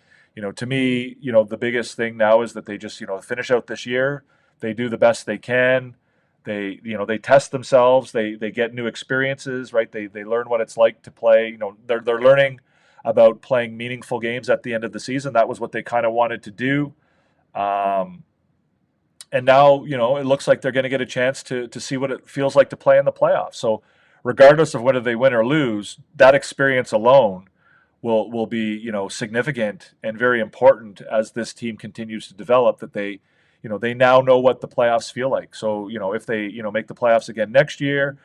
to me, the biggest thing now is that they just finish out this year. They do the best they can. They they test themselves. They get new experiences, right? They learn what it's like to play. They're learning about playing meaningful games at the end of the season. That was what they kind of wanted to do. And now, it looks like they're going to get a chance to see what it feels like to play in the playoffs. So regardless of whether they win or lose, that experience alone will be, significant and very important as this team continues to develop, that they now know what the playoffs feel like. So, if they, make the playoffs again next year,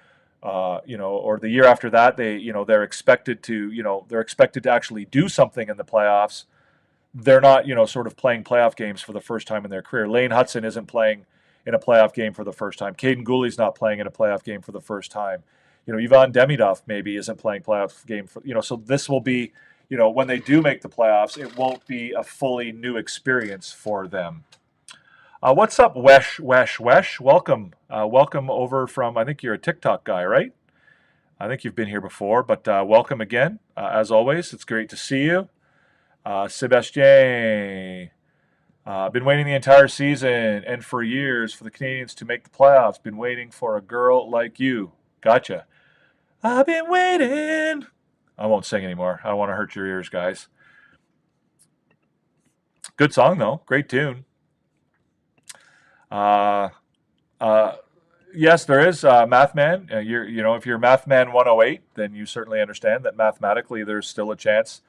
or the year after that, they're expected to actually do something in the playoffs. They're not, sort of playing playoff games for the first time in their career. Lane Hudson isn't playing in a playoff game for the first time. Caden Gooley's not playing in a playoff game for the first time. Ivan Demidov maybe isn't playing playoff game for, so this will be, when they do make the playoffs, it won't be a fully new experience for them. What's up, Wesh? Welcome. Welcome over from, I think you're a TikTok guy, right? I think you've been here before, but welcome again. As always, it's great to see you. Sebastien, been waiting the entire season and for years for the Canadiens to make the playoffs. Been waiting for a girl like you. Gotcha. I've been waiting. I won't sing anymore. I don't want to hurt your ears, guys. Good song, though. Great tune. Yes, there is Mathman. If you're Mathman 108, then you certainly understand that mathematically there's still a chance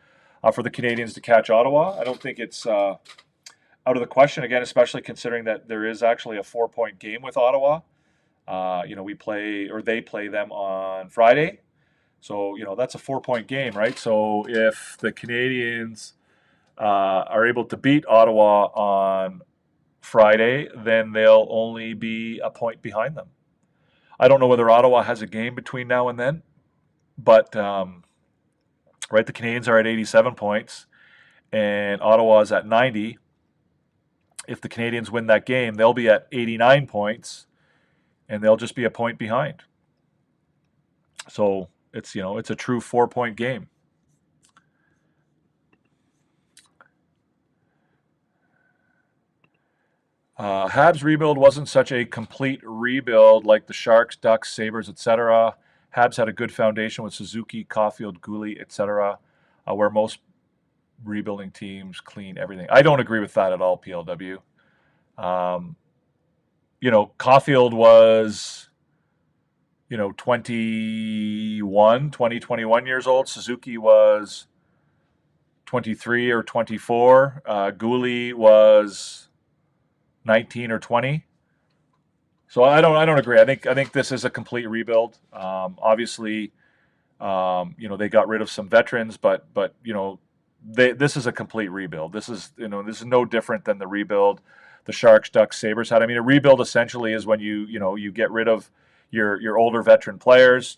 for the Canadiens to catch Ottawa. I don't think it's out of the question, again, especially considering that there is actually a 4-point game with Ottawa. They play them on Friday. So, that's a 4-point game, right? So if the Canadiens are able to beat Ottawa on Friday, then they'll only be a point behind them. I don't know whether Ottawa has a game between now and then, but right, the Canadiens are at 87 points, and Ottawa is at 90. If the Canadiens win that game, they'll be at 89 points, and they'll just be a point behind. So it's a true 4-point game. Habs rebuild wasn't such a complete rebuild like the Sharks, Ducks, Sabres, etc. Habs had a good foundation with Suzuki, Caulfield, Gooley, etc., where most rebuilding teams clean everything. I don't agree with that at all, PLW. Caulfield was, 21 years old. Suzuki was 23 or 24. Gooley was 19 or 20. So I don't agree. I think this is a complete rebuild. Obviously, they got rid of some veterans, but this is a complete rebuild. This is no different than the rebuild the Sharks, Ducks, Sabres had. I mean, a rebuild essentially is when you get rid of your older veteran players.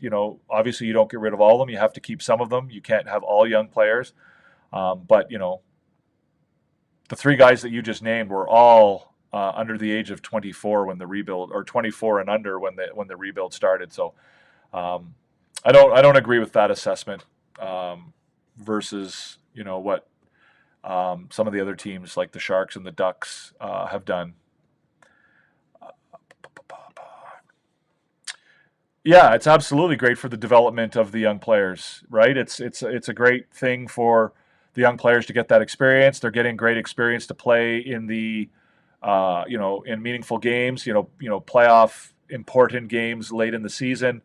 Obviously you don't get rid of all of them. You have to keep some of them. You can't have all young players. But the 3 guys that you just named were all under the age of 24 when the rebuild, or 24 and under when the rebuild started. So I don't agree with that assessment versus what some of the other teams like the Sharks and the Ducks have done. Yeah, it's absolutely great for the development of the young players, right? It's a great thing for the young players to get that experience. They're getting great experience to play in the in meaningful games, playoff important games late in the season.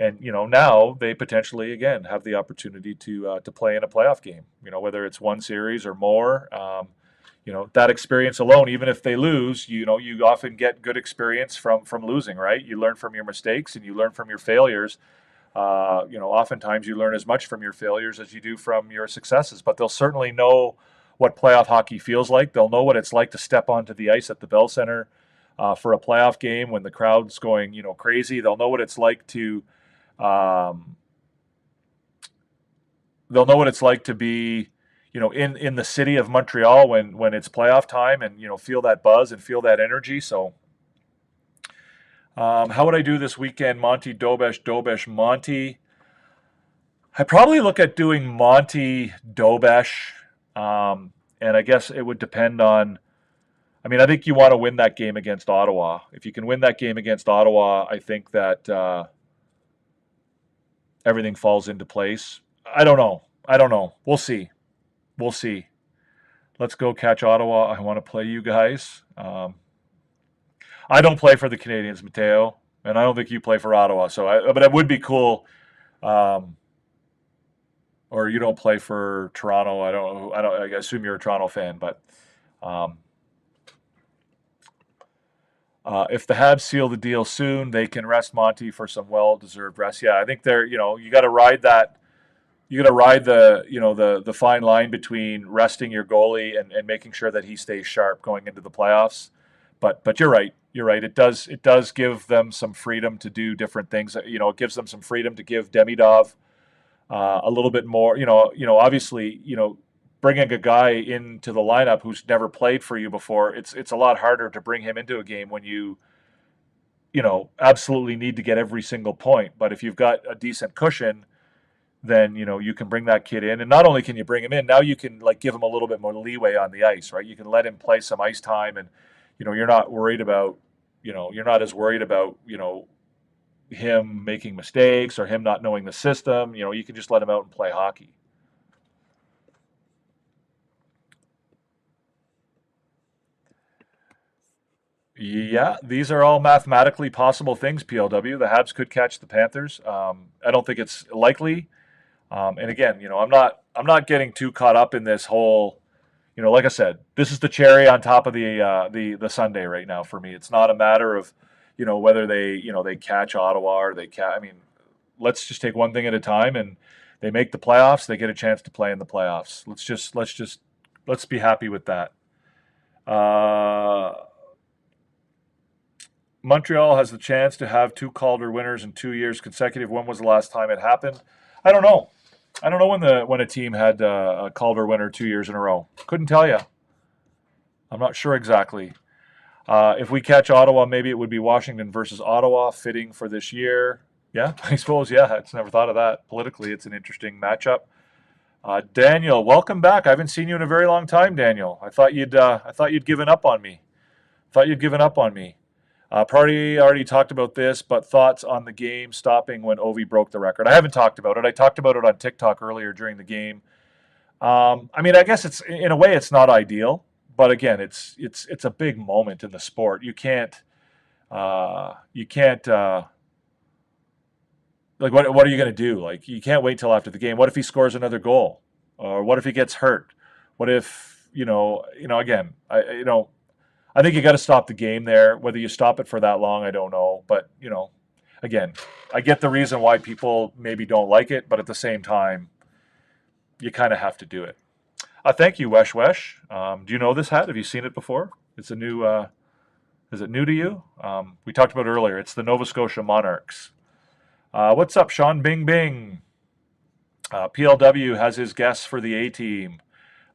And now they potentially again have the opportunity to play in a playoff game. Whether it's one series or more. That experience alone, even if they lose, you often get good experience from losing, right? You learn from your mistakes and you learn from your failures. Oftentimes you learn as much from your failures as you do from your successes. But they'll certainly know what playoff hockey feels like. They'll know what it's like to step onto the ice at the Bell Center for a playoff game when the crowd's going, crazy. They'll know what it's like to be, in the city of Montreal when it's playoff time, and feel that buzz and feel that energy. So, how would I do this weekend? Monty, Dobesh, Monty. I probably look at doing Monty, Dobesh, and I guess it would depend on. I mean, I think you want to win that game against Ottawa. If you can win that game against Ottawa, I think that everything falls into place. I don't know. We'll see. Let's go catch Ottawa. I want to play you guys. I don't play for the Canadiens, Mateo, and I don't think you play for Ottawa. But it would be cool. Or you don't play for Toronto. I don't. I assume you're a Toronto fan, but. If the Habs seal the deal soon, they can rest Monty for some well-deserved rest. Yeah, I think they're. You got to ride that. You got to ride the fine line between resting your goalie and making sure that he stays sharp going into the playoffs. But you're right. It does give them some freedom to do different things. It gives them some freedom to give Demidov a little bit more. Obviously, bringing a guy into the lineup who's never played for you before, it's a lot harder to bring him into a game when you absolutely need to get every single point. But if you've got a decent cushion, then you can bring that kid in, and not only can you bring him in, now you can give him a little bit more leeway on the ice, right? You can let him play some ice time, and you're not worried about you're not as worried about him making mistakes or him not knowing the system. You can just let him out and play hockey. Yeah, these are all mathematically possible things, PLW. The Habs could catch the Panthers. I don't think it's likely. And again, I'm not getting too caught up in this whole, like I said, this is the cherry on top of the sundae right now for me. It's not a matter of, whether they catch Ottawa or they catch. I mean, let's just take one thing at a time, and they make the playoffs. They get a chance to play in the playoffs. Let's be happy with that. Montreal has the chance to have 2 Calder winners in 2 years consecutive. When was the last time it happened? I don't know. I don't know when a team had a Calder winner 2 years in a row. Couldn't tell you. I'm not sure exactly. If we catch Ottawa, maybe it would be Washington versus Ottawa, fitting for this year. Yeah, I suppose. Yeah, I never thought of that. Politically, it's an interesting matchup. Daniel, welcome back. I haven't seen you in a very long time, Daniel. I thought you'd given up on me. Party already talked about this, but thoughts on the game stopping when Ovi broke the record. I haven't talked about it. I talked about it on TikTok earlier during the game. I mean, I guess it's in a way it's not ideal, but again, it's a big moment in the sport. You can't what are you going to do? You can't wait till after the game. What if he scores another goal, or what if he gets hurt? What if again, I think you got to stop the game there. Whether you stop it for that long, I don't know. But, again, I get the reason why people maybe don't like it, but at the same time, you kind of have to do it. Thank you, Wesh. Do you know this hat? Have you seen it before? It's a new, is it new to you? We talked about it earlier. It's the Nova Scotia Monarchs. What's up, Sean Bing Bing? PLW has his guests for the A-team.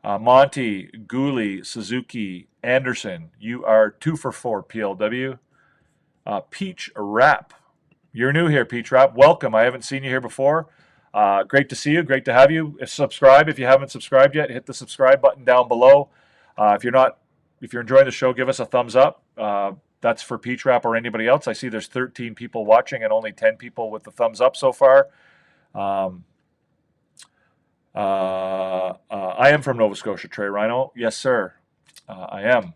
Monty, Gooley, Suzuki, Anderson, you are 2 for 4, PLW. Peach Rap, you're new here, Peach Rap. Welcome. I haven't seen you here before. Great to see you. Great to have you. Subscribe if you haven't subscribed yet. Hit the subscribe button down below. If you're enjoying the show, give us a thumbs up. That's for Peach Rap or anybody else. I see there's 13 people watching and only 10 people with the thumbs up so far. I am from Nova Scotia, Trey Rhino. Yes, sir. I am.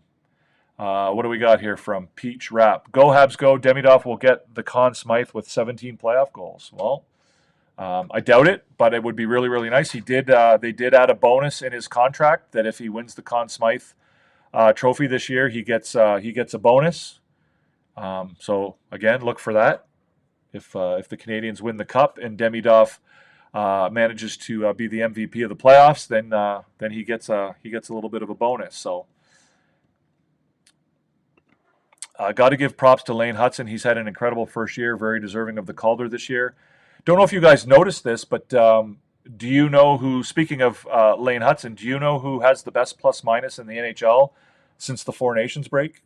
What do we got here from Peach Rap? Go Habs go. Demidov will get the Conn Smythe with 17 playoff goals. Well, I doubt it, but it would be really, really nice. They did add a bonus in his contract that if he wins the Conn Smythe trophy this year, he gets a bonus. So again, look for that. If the Canadiens win the cup and Demidov manages to be the MVP of the playoffs, then he gets a little bit of a bonus. So got to give props to Lane Hutson. He's had an incredible first year, very deserving of the Calder this year. Don't know if you guys noticed this, but do you know who, speaking of Lane Hutson, do you know who has the best plus-minus in the NHL since the Four Nations break?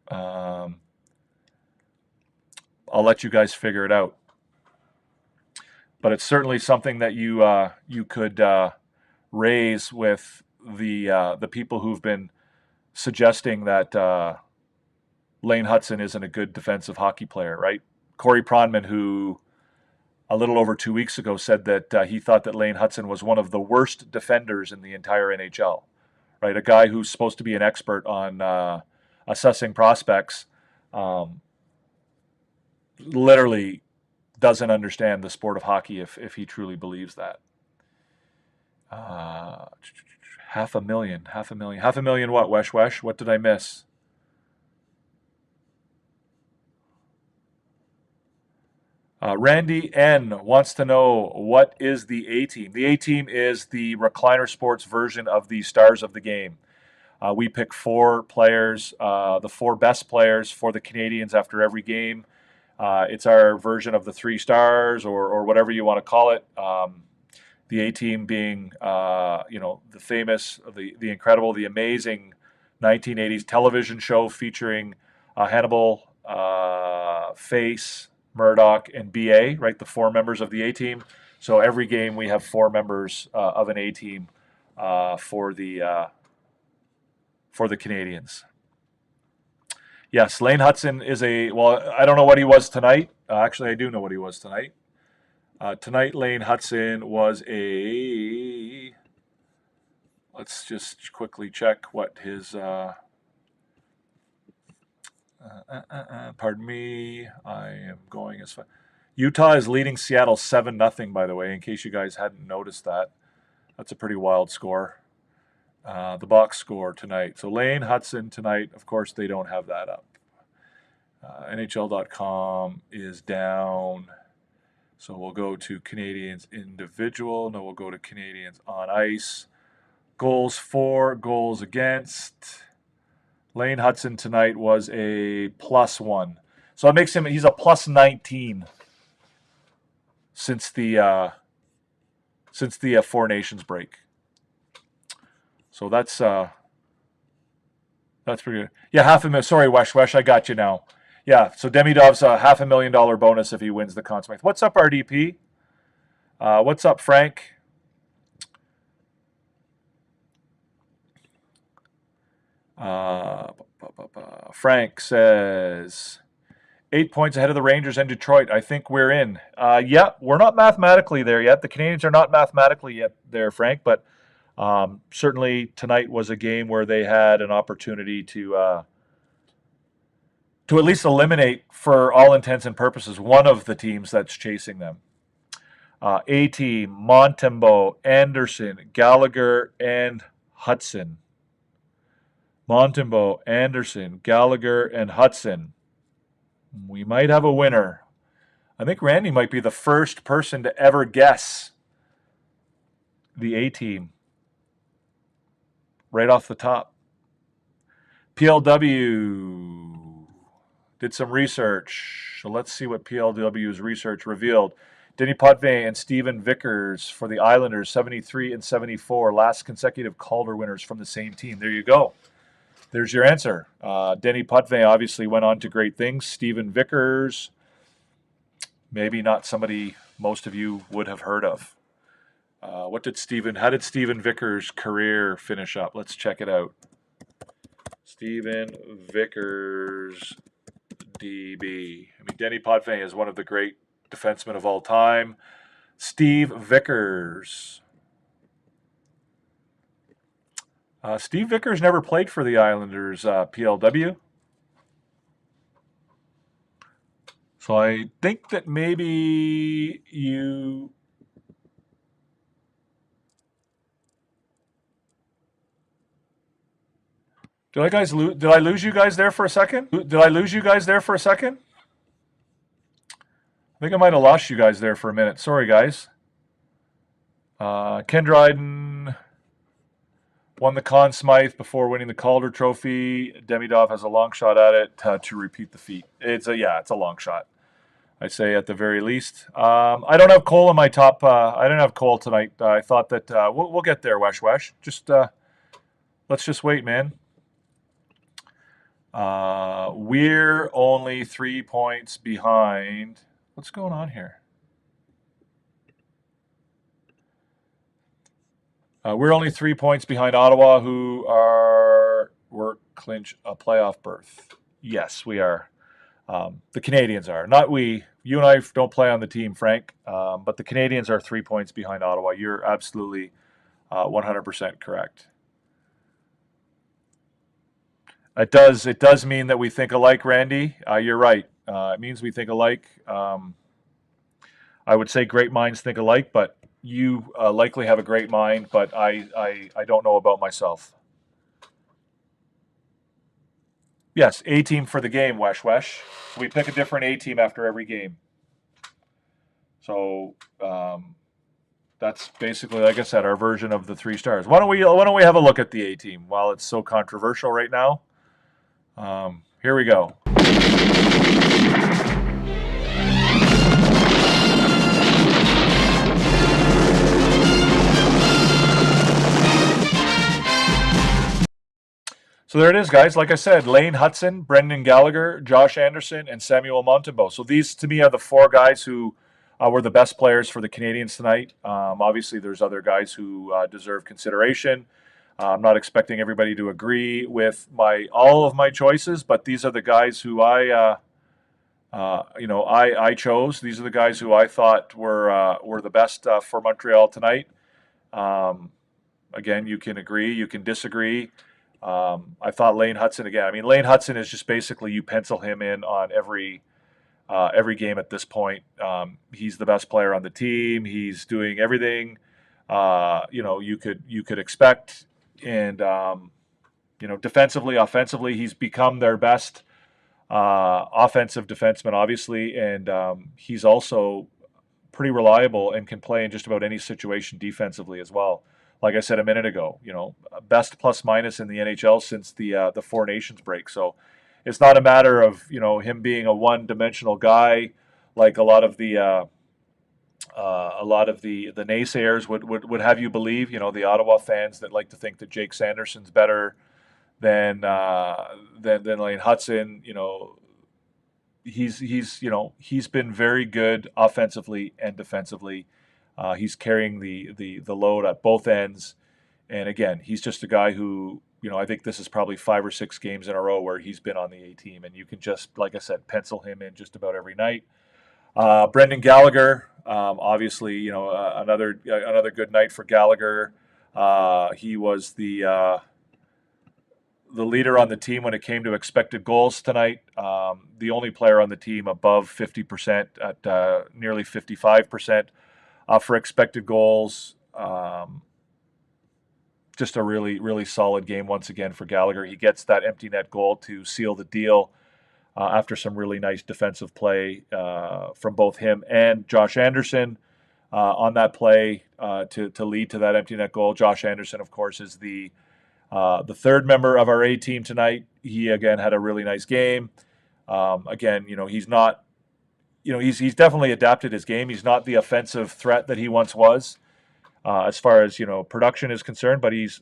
I'll let you guys figure it out. But it's certainly something that you could raise with the people who've been suggesting that Lane Hutson isn't a good defensive hockey player, right? Corey Pronman, who a little over 2 weeks ago said that he thought that Lane Hutson was one of the worst defenders in the entire NHL, right? A guy who's supposed to be an expert on assessing prospects, literally doesn't understand the sport of hockey if he truly believes that. $500,000 what, Wesh? What did I miss? Randy N. wants to know, what is the A-Team? The A-Team is the Recliner Sports version of the Stars of the Game. We pick 4 players, the 4 best players for the Canadiens after every game. It's our version of the 3 stars or whatever you want to call it. The A-Team being, the famous, the incredible, the amazing 1980s television show featuring Hannibal, Face, Murdoch, and BA, right? The 4 members of the A-Team. So every game we have 4 members of an A-Team for the Canadiens. Yes, Lane Hutson is I don't know what he was tonight. Actually, I do know what he was tonight. Tonight, Lane Hutson was let's just quickly check what his, pardon me, I am going as far. Utah is leading Seattle 7-0, by the way, in case you guys hadn't noticed that. That's a pretty wild score. The box score tonight. So Lane Hutson tonight, of course, they don't have that up. NHL.com is down. So we'll go to Canadiens individual. No, we'll go to Canadiens on ice. Goals for, goals against. Lane Hutson tonight was a +1. So it makes he's a +19 since the Four Nations break. So that's pretty good. Yeah, $500,000. Sorry, Wesh, I got you now. Yeah, so Demidov's a $500,000 bonus if he wins the Conn Smythe. What's up, RDP? What's up, Frank? Frank says 8 points ahead of the Rangers and Detroit. I think we're in. Yeah, we're not mathematically there yet. The Canadiens are not mathematically yet there, Frank, but certainly tonight was a game where they had an opportunity to at least eliminate, for all intents and purposes, one of the teams that's chasing them. A-Team, Montembeault, Anderson, Gallagher, and Hutson. Montembeault, Anderson, Gallagher, and Hutson. We might have a winner. I think Randy might be the first person to ever guess the A-Team right off the top. PLW did some research. So let's see what PLW's research revealed. Denny Potvin and Steven Vickers for the Islanders, 73 and 74, last consecutive Calder winners from the same team. There you go. There's your answer. Denny Potvin obviously went on to great things. Steven Vickers, maybe not somebody most of you would have heard of. How did Steven Vickers' career finish up? Let's check it out. Steven Vickers, DB. I mean, Denny Potvin is one of the great defensemen of all time. Steve Vickers. Steve Vickers never played for the Islanders, PLW. So I think that maybe you... Did I lose you guys there for a second? I think I might have lost you guys there for a minute. Sorry, guys. Ken Dryden won the Conn Smythe before winning the Calder Trophy. Demidov has a long shot at it to repeat the feat. It's a long shot, I'd say at the very least. I don't have Cole in my top. I didn't have Cole tonight. I thought that we'll get there, Wesh. Just let's just wait, man. We're only 3 points behind. What's going on here? We're only 3 points behind Ottawa, who we're clinch a playoff berth. Yes, we are. The Canadiens are. Not we. You and I don't play on the team, Frank. But the Canadiens are 3 points behind Ottawa. You're absolutely 100% correct. It does mean that we think alike, Randy. You're right. It means we think alike. I would say great minds think alike, but you likely have a great mind, but I don't know about myself. Yes, A-team for the game, Wesh. We pick a different A-team after every game. So that's basically, like I said, our version of the 3 stars. Why don't we have a look at the A-team while it's so controversial right now? Here we go. So there it is, guys. Like I said, Lane Hudson, Brendan Gallagher, Josh Anderson, and Samuel Montembeault. So these, to me, are the 4 guys who were the best players for the Canadiens tonight. Obviously, there's other guys who deserve consideration. I'm not expecting everybody to agree with all of my choices, but these are the guys who I chose. These are the guys who I thought were the best for Montreal tonight. Again, you can agree, you can disagree. I thought Lane Hudson again. I mean, Lane Hudson is just basically you pencil him in on every game at this point. He's the best player on the team. He's doing everything you could expect. And defensively, offensively, he's become their best offensive defenseman, obviously, and he's also pretty reliable and can play in just about any situation defensively as well. Like I said a minute ago, best plus minus in the NHL since the Four Nations break. So it's not a matter of him being a one-dimensional guy like a lot of the naysayers would have you believe. The Ottawa fans that like to think that Jake Sanderson's better than Lane Hudson. He's been very good offensively and defensively. He's carrying the load at both ends, and again, he's just a guy who I think this is probably 5 or 6 games in a row where he's been on the A team, and you can just, like I said, pencil him in just about every night. Brendan Gallagher, obviously, another good night for Gallagher. He was the leader on the team when it came to expected goals tonight. The only player on the team above 50% at nearly 55% for expected goals. Just a really, really solid game once again for Gallagher. He gets that empty net goal to seal the deal after some really nice defensive play from both him and Josh Anderson on that play to lead to that empty net goal. Josh Anderson, of course, is the third member of our A team tonight. He again had a really nice game. Again, he's not, he's definitely adapted his game. He's not the offensive threat that he once was, as far as production is concerned. But he's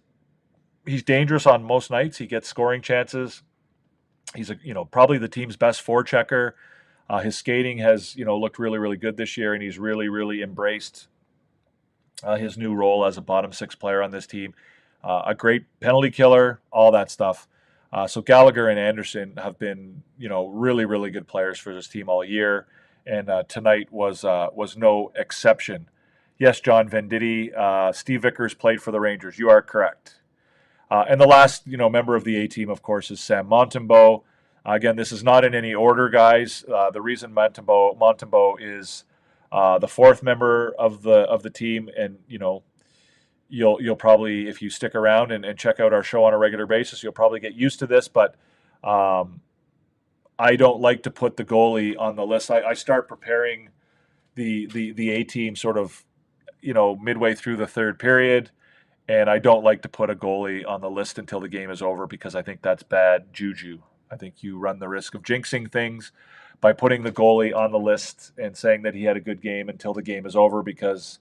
dangerous on most nights. He gets scoring chances. He's probably the team's best forechecker. His skating has looked really, really good this year, and he's really, really embraced his new role as a bottom 6 player on this team. A great penalty killer, all that stuff. So Gallagher and Anderson have been, really, really good players for this team all year, and tonight was no exception. Yes, John Venditti, Steve Vickers played for the Rangers. You are correct. And the last, member of the A team, of course, is Sam Montembeault. Again, this is not in any order, guys. The reason Montembeault is the fourth member of the team, and you'll probably, if you stick around and check out our show on a regular basis, you'll probably get used to this. But I don't like to put the goalie on the list. I start preparing the A team sort of midway through the third period. And I don't like to put a goalie on the list until the game is over, because I think that's bad juju. I think you run the risk of jinxing things by putting the goalie on the list and saying that he had a good game until the game is over, because,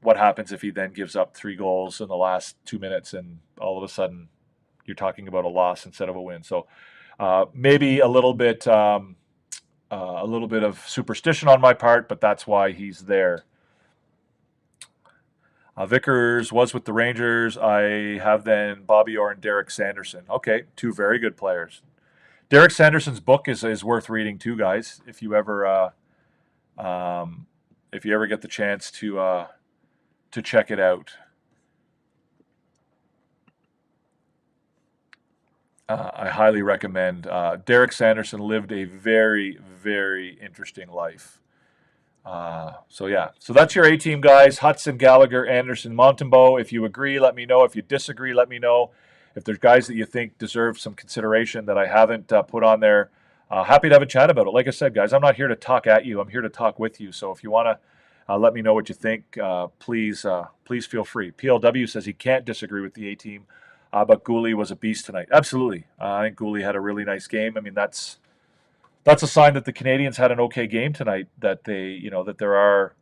what happens if he then gives up 3 goals in the last 2 minutes and all of a sudden you're talking about a loss instead of a win. So maybe a little bit of superstition on my part, but that's why he's there. Vickers was with the Rangers. I have then Bobby Orr and Derek Sanderson. Okay, 2 very good players. Derek Sanderson's book is worth reading too, guys. If you ever get the chance to check it out. I highly recommend. Derek Sanderson lived a very, very interesting life. So that's your A team, guys. Hudson, Gallagher, Anderson, Montembeault. If you agree, let me know. If you disagree, let me know. If there's guys that you think deserve some consideration that I haven't put on there, happy to have a chat about it. Like I said, guys, I'm not here to talk at you. I'm here to talk with you. So if you want to let me know what you think, please feel free. PLW says he can't disagree with the A team, but Gouli was a beast tonight. Absolutely. I think Gouli had a really nice game. I mean, that's a sign that the Canadiens had an okay game tonight, that they, that there are,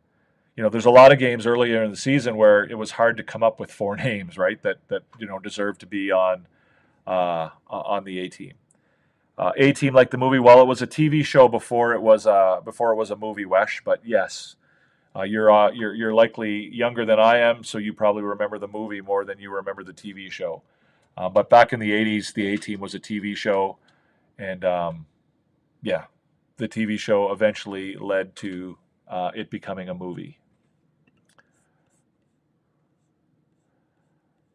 there's a lot of games earlier in the season where it was hard to come up with 4 names, right, that deserve to be on the A team. A team, like the movie, well, it was a TV show before it was a movie, Wesh, but yes, you're likely younger than I am, so you probably remember the movie more than you remember the TV show. But back in the 80s, the A team was a TV show, and the TV show eventually led to it becoming a movie.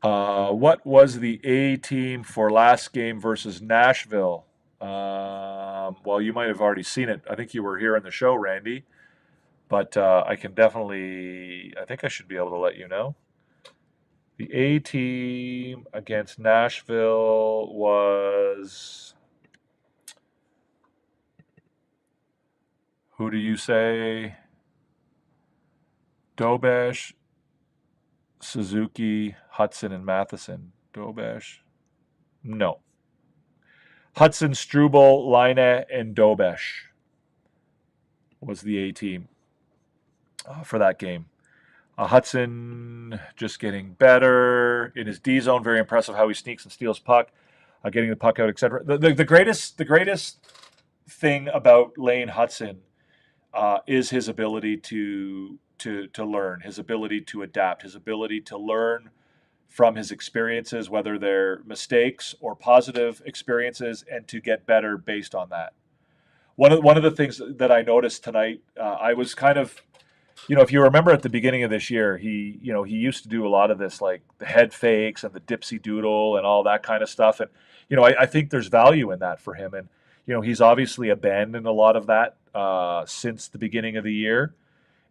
What was the A team for last game versus Nashville? Well, you might have already seen it. I think you were here on the show, Randy. But I think I should be able to let you know. The A team against Nashville was... Who do you say? Dobesh, Suzuki, Hudson, and Matheson. Dobesh? No. Hudson, Struble, Line, and Dobesh was the A team for that game. Hudson just getting better in his D zone. Very impressive how he sneaks and steals puck, getting the puck out, etc. The greatest thing about Lane Hudson is his ability to learn, his ability to adapt, his ability to learn from his experiences, whether they're mistakes or positive experiences, and to get better based on that. One of the things that I noticed tonight, I was kind of, if you remember at the beginning of this year, he used to do a lot of this, like the head fakes and the dipsy doodle and all that kind of stuff. And, I think there's value in that for him. And, he's obviously abandoned a lot of that since the beginning of the year.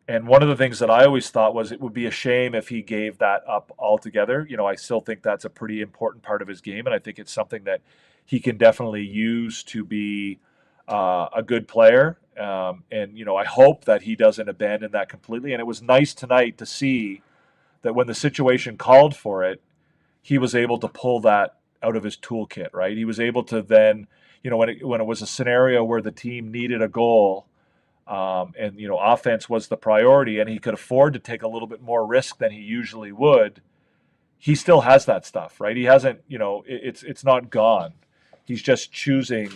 And one of the things that I always thought was it would be a shame if he gave that up altogether. I still think that's a pretty important part of his game. And I think it's something that he can definitely use to be a good player. And I hope that he doesn't abandon that completely. And it was nice tonight to see that when the situation called for it, he was able to pull that out of his toolkit, right? He was able to then, when it was a scenario where the team needed a goal, and offense was the priority, and he could afford to take a little bit more risk than he usually would, he still has that stuff, right? He hasn't, it's not gone. He's just choosing.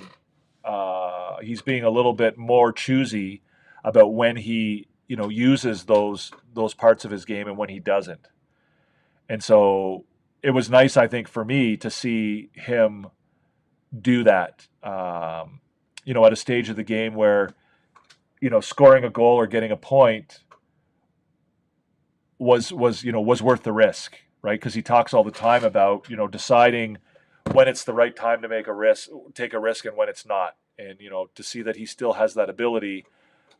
He's being a little bit more choosy about when he, uses those parts of his game and when he doesn't. And so it was nice, I think, for me to see him do that. At a stage of the game where, scoring a goal or getting a point was worth the risk, right? Because he talks all the time about, deciding when it's the right time to take a risk, and when it's not. And, to see that he still has that ability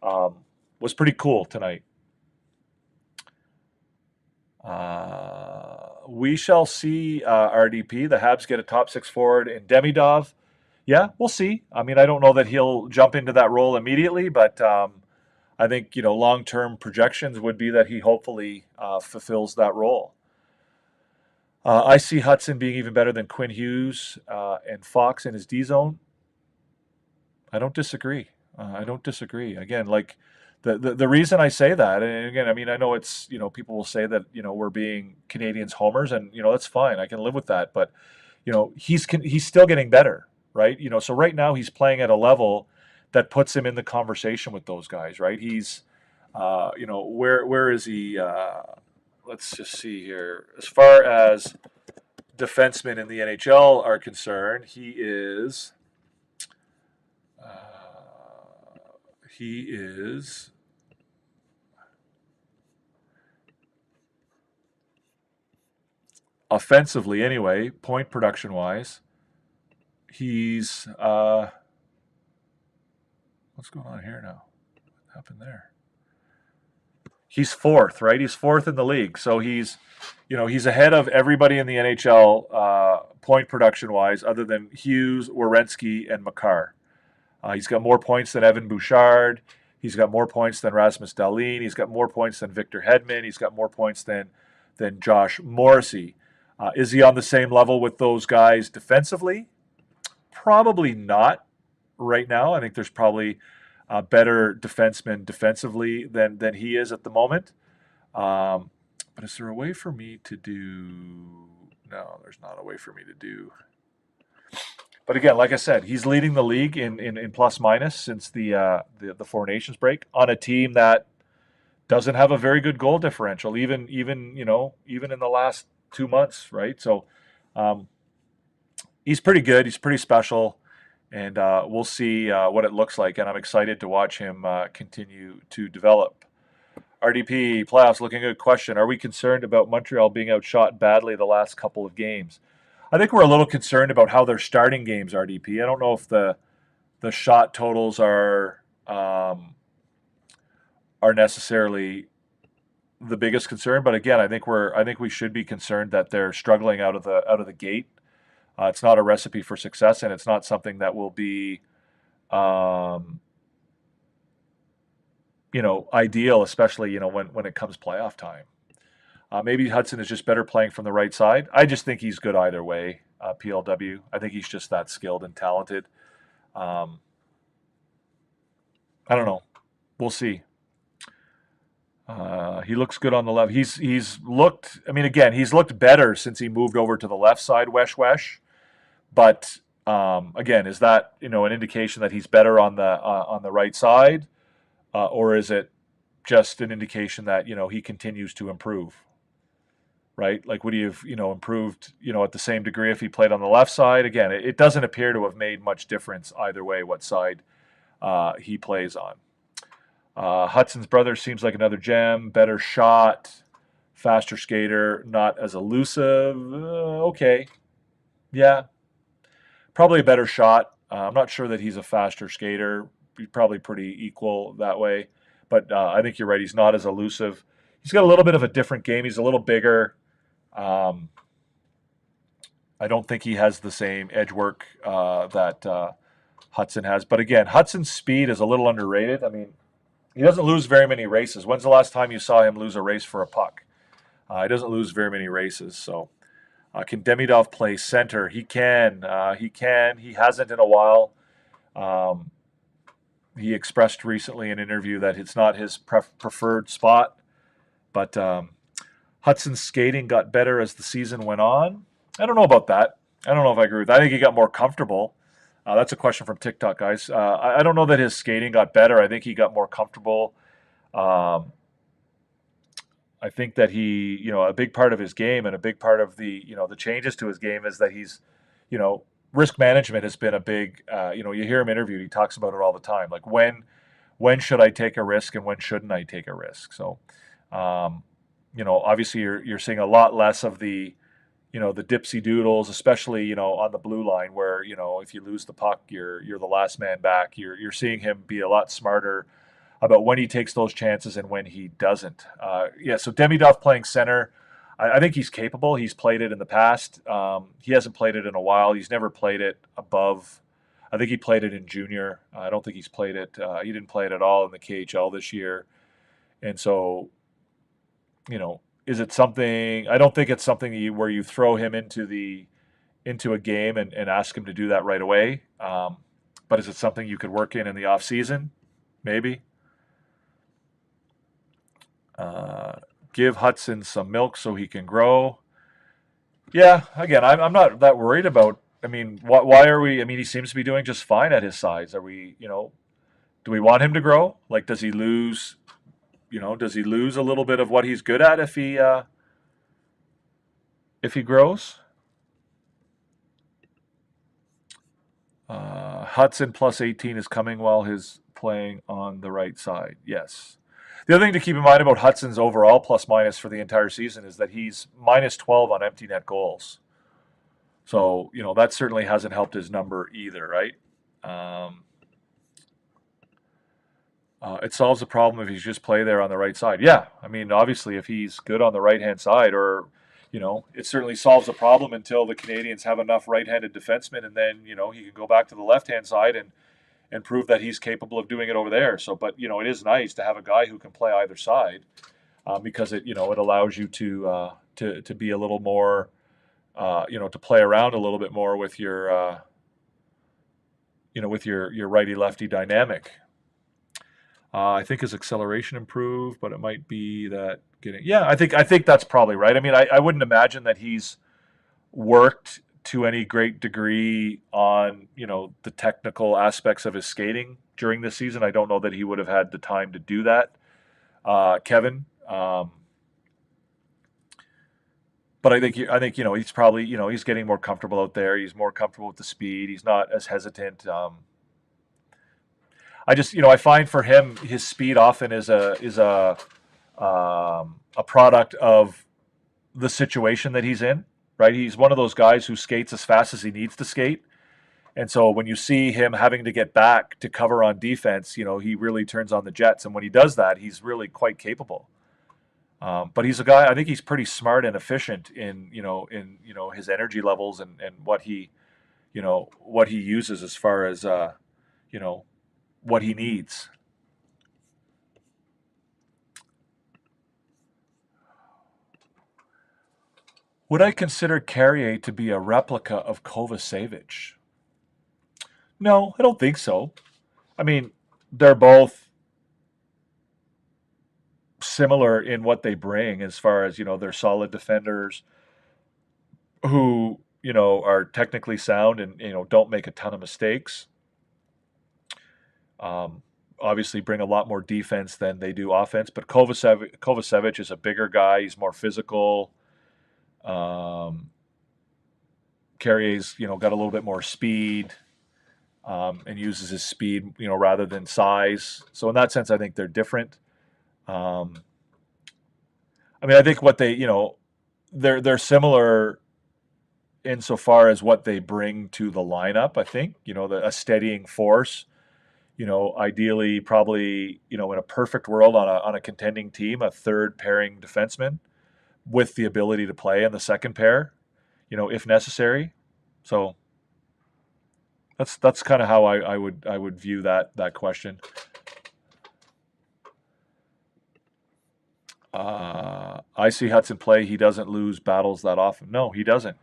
was pretty cool tonight. We shall see, RDP. The Habs get a top six forward in Demidov. Yeah, we'll see. I mean, I don't know that he'll jump into that role immediately, but I think, long-term projections would be that he hopefully fulfills that role. I see Hudson being even better than Quinn Hughes and Fox in his D zone. I don't disagree. Again, like the reason I say that, and again, I mean, I know it's, people will say that, we're being Canadians homers, and, that's fine. I can live with that. But, he's still getting better, right? So right now he's playing at a level that puts him in the conversation with those guys, right? He's, where is he? Let's just see here. As far as defensemen in the NHL are concerned, he is offensively anyway, point production wise, he's what's going on here now? What happened there? He's fourth, right? He's fourth in the league. So he's ahead of everybody in the NHL point production wise, other than Hughes, Werenski, and Makar. He's got more points than Evan Bouchard. He's got more points than Rasmus Dahlin. He's got more points than Victor Hedman. He's got more points than Josh Morrissey. Is he on the same level with those guys defensively? Probably not right now. I think there's probably better defensemen defensively than he is at the moment. But is there a way for me to do? No, there's not a way for me to do. But again, like I said, he's leading the league in plus minus since the Four Nations break on a team that doesn't have a very good goal differential, even in the last 2 months, right? So he's pretty good. He's pretty special. And we'll see what it looks like. And I'm excited to watch him continue to develop. RDP, playoffs, looking good. Question, are we concerned about Montreal being outshot badly the last couple of games? I think we're a little concerned about how they're starting games, RDP. I don't know if the shot totals are necessarily the biggest concern. But again, I think we should be concerned that they're struggling out of the gate. It's not a recipe for success, and it's not something that will be, ideal, especially, when it comes playoff time. Maybe Hudson is just better playing from the right side. I just think he's good either way, PLW. I think he's just that skilled and talented. I don't know. We'll see. He looks good on the left. He's looked better since he moved over to the left side, Wesh. But again, is that an indication that he's better on the right side, or is it just an indication that he continues to improve? Right? Like, would he have improved at the same degree if he played on the left side? Again, it doesn't appear to have made much difference either way what side he plays on. Hudson's brother seems like another gem, better shot, faster skater, not as elusive. Okay, yeah. Probably a better shot. I'm not sure that he's a faster skater. He's probably pretty equal that way. But I think you're right. He's not as elusive. He's got a little bit of a different game. He's a little bigger. I don't think he has the same edge work that Hudson has. But again, Hudson's speed is a little underrated. I mean, he doesn't lose very many races. When's the last time you saw him lose a race for a puck? He doesn't lose very many races. So can Demidov play center? He can. He hasn't in a while. He expressed recently in an interview that it's not his preferred spot. But Hudson's skating got better as the season went on. I don't know about that. I don't know if I agree with that. I think he got more comfortable. That's a question from TikTok, guys. I don't know that his skating got better. I think he got more comfortable. I think that he, a big part of his game and a big part of the changes to his game is that he's, risk management has been a big, you hear him interviewed. He talks about it all the time. Like when should I take a risk and when shouldn't I take a risk? So Obviously you're seeing a lot less of the, the dipsy doodles, especially, on the blue line where, if you lose the puck, you're the last man back. You're seeing him be a lot smarter about when he takes those chances and when he doesn't. So Demidov playing center, I think he's capable. He's played it in the past. He hasn't played it in a while. He's never played it above. I think he played it in junior. I don't think he's played it. He didn't play it at all in the KHL this year. And so, is it something? I don't think it's something where you throw him into a game and ask him to do that right away. But is it something you could work in the off season? Maybe. Give Hudson some milk so he can grow. Yeah, again, I'm not that worried about. I mean, why are we? I mean, he seems to be doing just fine at his size. Are we? Do we want him to grow? Like, does he lose? Does he lose a little bit of what he's good at if he grows? Hudson plus 18 is coming while he's playing on the right side. Yes. The other thing to keep in mind about Hudson's overall plus minus for the entire season is that he's minus 12 on empty net goals. So, that certainly hasn't helped his number either, right? It solves the problem if he's just play there on the right side. Yeah, I mean, obviously, if he's good on the right-hand side, or, it certainly solves the problem until the Canadiens have enough right-handed defensemen, and then, he can go back to the left-hand side and prove that he's capable of doing it over there. So, but, it is nice to have a guy who can play either side because it allows you to be a little more, to play around a little bit more with your, with your righty-lefty dynamic. I think his acceleration improved, but it might be that getting. Yeah, I think that's probably right. I mean, I wouldn't imagine that he's worked to any great degree on the technical aspects of his skating during this season. I don't know that he would have had the time to do that, Kevin. But I think he's probably he's getting more comfortable out there. He's more comfortable with the speed. He's not as hesitant. I just, I find for him, his speed often is a product of the situation that he's in, right? He's one of those guys who skates as fast as he needs to skate. And so when you see him having to get back to cover on defense, he really turns on the jets. And when he does that, he's really quite capable. But he's a guy, I think he's pretty smart and efficient in his energy levels and what he uses as far as, what he needs. Would I consider Carrier to be a replica of Kovacevic? No, I don't think so. I mean, they're both similar in what they bring as far as, they're solid defenders who, are technically sound and, don't make a ton of mistakes. Obviously bring a lot more defense than they do offense, but Kovacevic is a bigger guy. He's more physical. Carrier's, got a little bit more speed, and uses his speed, rather than size. So in that sense, I think they're different. I mean, I think what they, they're similar insofar as what they bring to the lineup. I think, a steadying force. Ideally, probably, in a perfect world on a contending team, a third pairing defenseman with the ability to play in the second pair, if necessary. So that's kind of how I would view that question. I see Hudson play. He doesn't lose battles that often. No, he doesn't.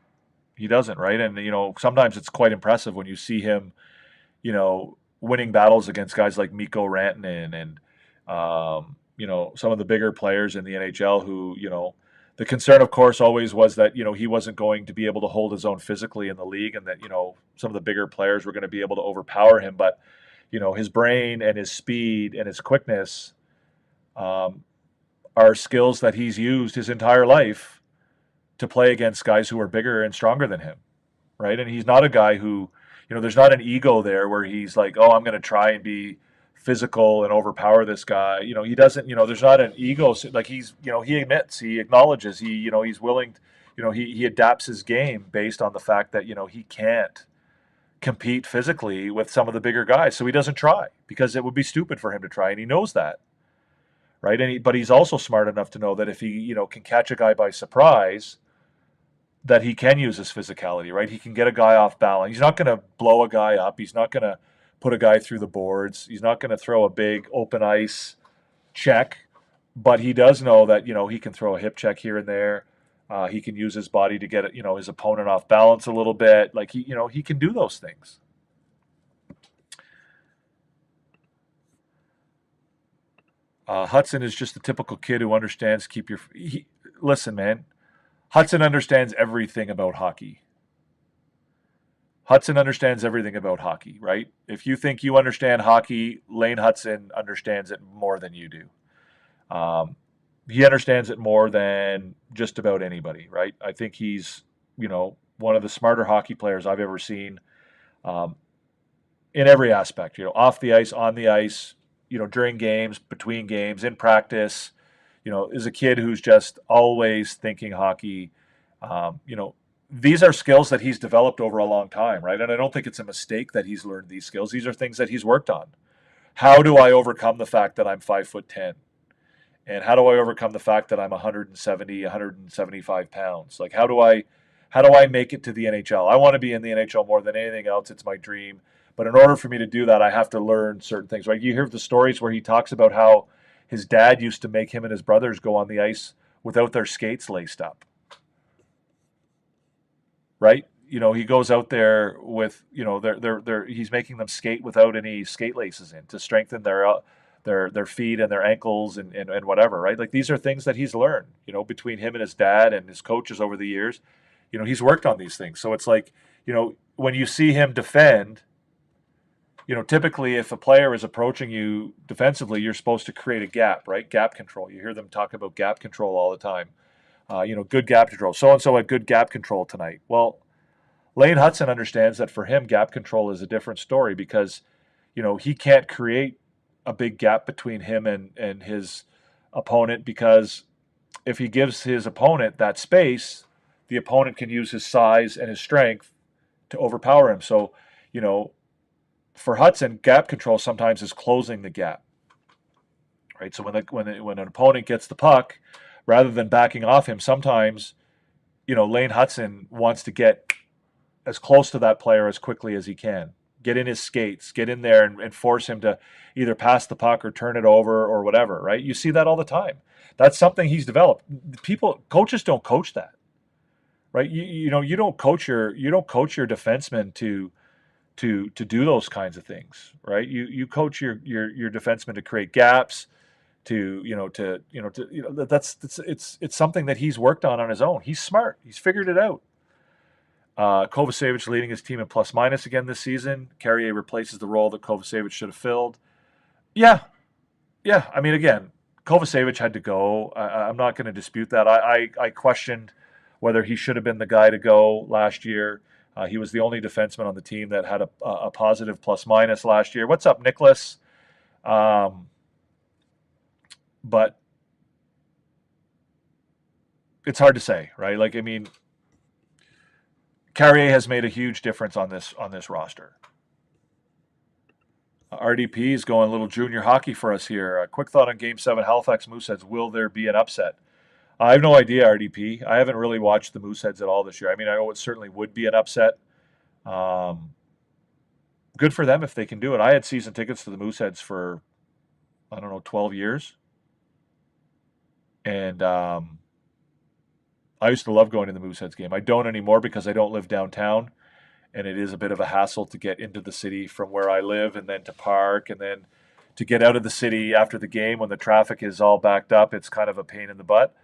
He doesn't, right? And sometimes it's quite impressive when you see him, winning battles against guys like Mikko Rantanen and, some of the bigger players in the NHL who, the concern, of course, always was that, he wasn't going to be able to hold his own physically in the league and that, some of the bigger players were going to be able to overpower him. But, his brain and his speed and his quickness are skills that he's used his entire life to play against guys who are bigger and stronger than him, right? And he's not a guy who, there's not an ego there where he's like, oh, I'm going to try and be physical and overpower this guy. He doesn't, there's not an ego. Like he's, he admits, he acknowledges, he's willing, he adapts his game based on the fact that, he can't compete physically with some of the bigger guys. So he doesn't try because it would be stupid for him to try. And he knows that. Right. But he's also smart enough to know that if he, can catch a guy by surprise, that he can use his physicality, right? He can get a guy off balance. He's not going to blow a guy up. He's not going to put a guy through the boards. He's not going to throw a big open ice check, but he does know that, he can throw a hip check here and there. He can use his body to get, his opponent off balance a little bit. Like he can do those things. Hudson is just the typical kid who understands listen, man. Hudson understands everything about hockey. Hudson understands everything about hockey, right? If you think you understand hockey, Lane Hudson understands it more than you do. He understands it more than just about anybody, right? I think he's, one of the smarter hockey players I've ever seen in every aspect, off the ice, on the ice, during games, between games, in practice, is a kid who's just always thinking hockey. These are skills that he's developed over a long time, right? And I don't think it's a mistake that he's learned these skills. These are things that he's worked on. How do I overcome the fact that I'm 5'10"? And how do I overcome the fact that I'm 170, 175 pounds? Like, how do I make it to the NHL? I want to be in the NHL more than anything else. It's my dream. But in order for me to do that, I have to learn certain things, right? You hear the stories where he talks about how his dad used to make him and his brothers go on the ice without their skates laced up. Right? He goes out there with, he's making them skate without any skate laces in to strengthen their feet and their ankles and whatever, right? Like these are things that he's learned, between him and his dad and his coaches over the years. He's worked on these things. So it's like, when you see him defend, typically if a player is approaching you defensively, you're supposed to create a gap, right? Gap control. You hear them talk about gap control all the time. Good gap control. So-and-so had good gap control tonight. Well, Lane Hudson understands that for him, gap control is a different story because, he can't create a big gap between him and his opponent because if he gives his opponent that space, the opponent can use his size and his strength to overpower him. So, for Hudson, gap control sometimes is closing the gap, right? So when an opponent gets the puck, rather than backing off him, sometimes, Lane Hudson wants to get as close to that player as quickly as he can. Get in his skates, get in there and force him to either pass the puck or turn it over or whatever, right? You see that all the time. That's something he's developed. Coaches don't coach that, right? You don't coach your defenseman to do those kinds of things, right? You coach your defenseman to create gaps, it's something that he's worked on his own. He's smart. He's figured it out. Kovacevic leading his team in plus minus again this season. Carrier replaces the role that Kovacevic should have filled. Yeah. I mean, again, Kovacevic had to go. I'm not going to dispute that. I questioned whether he should have been the guy to go last year. He was the only defenseman on the team that had a positive plus minus last year. What's up, Nicholas? But it's hard to say, right? Like, I mean, Carrier has made a huge difference on this roster. RDP is going a little junior hockey for us here. A quick thought on Game 7 Halifax Mooseheads. Will there be an upset? I have no idea, RDP. I haven't really watched the Mooseheads at all this year. I mean, I know it certainly would be an upset. Good for them if they can do it. I had season tickets to the Mooseheads for, 12 years. And I used to love going to the Mooseheads game. I don't anymore because I don't live downtown, and it is a bit of a hassle to get into the city from where I live and then to park and then to get out of the city after the game when the traffic is all backed up. It's kind of a pain in the butt.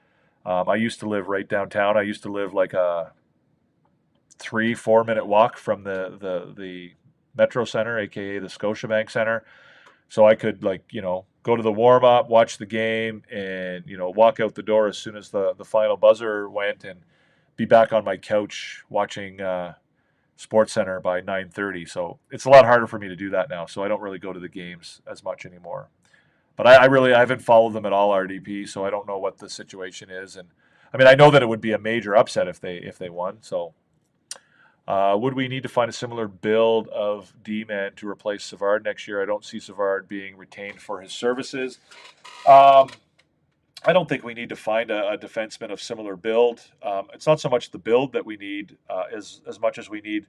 I used to live right downtown. I used to live like a 3-4 minute walk from the Metro Center, aka the Scotiabank Center. So I could go to the warm up, watch the game, and walk out the door as soon as the final buzzer went, and be back on my couch watching Sports Center by 9:30. So it's a lot harder for me to do that now. So I don't really go to the games as much anymore. But I haven't followed them at all, RDP. So I don't know what the situation is. And I mean, I know that it would be a major upset if they won. So would we need to find a similar build of D-man to replace Savard next year? I don't see Savard being retained for his services. I don't think we need to find a defenseman of similar build. It's not so much the build that we need as much as we need,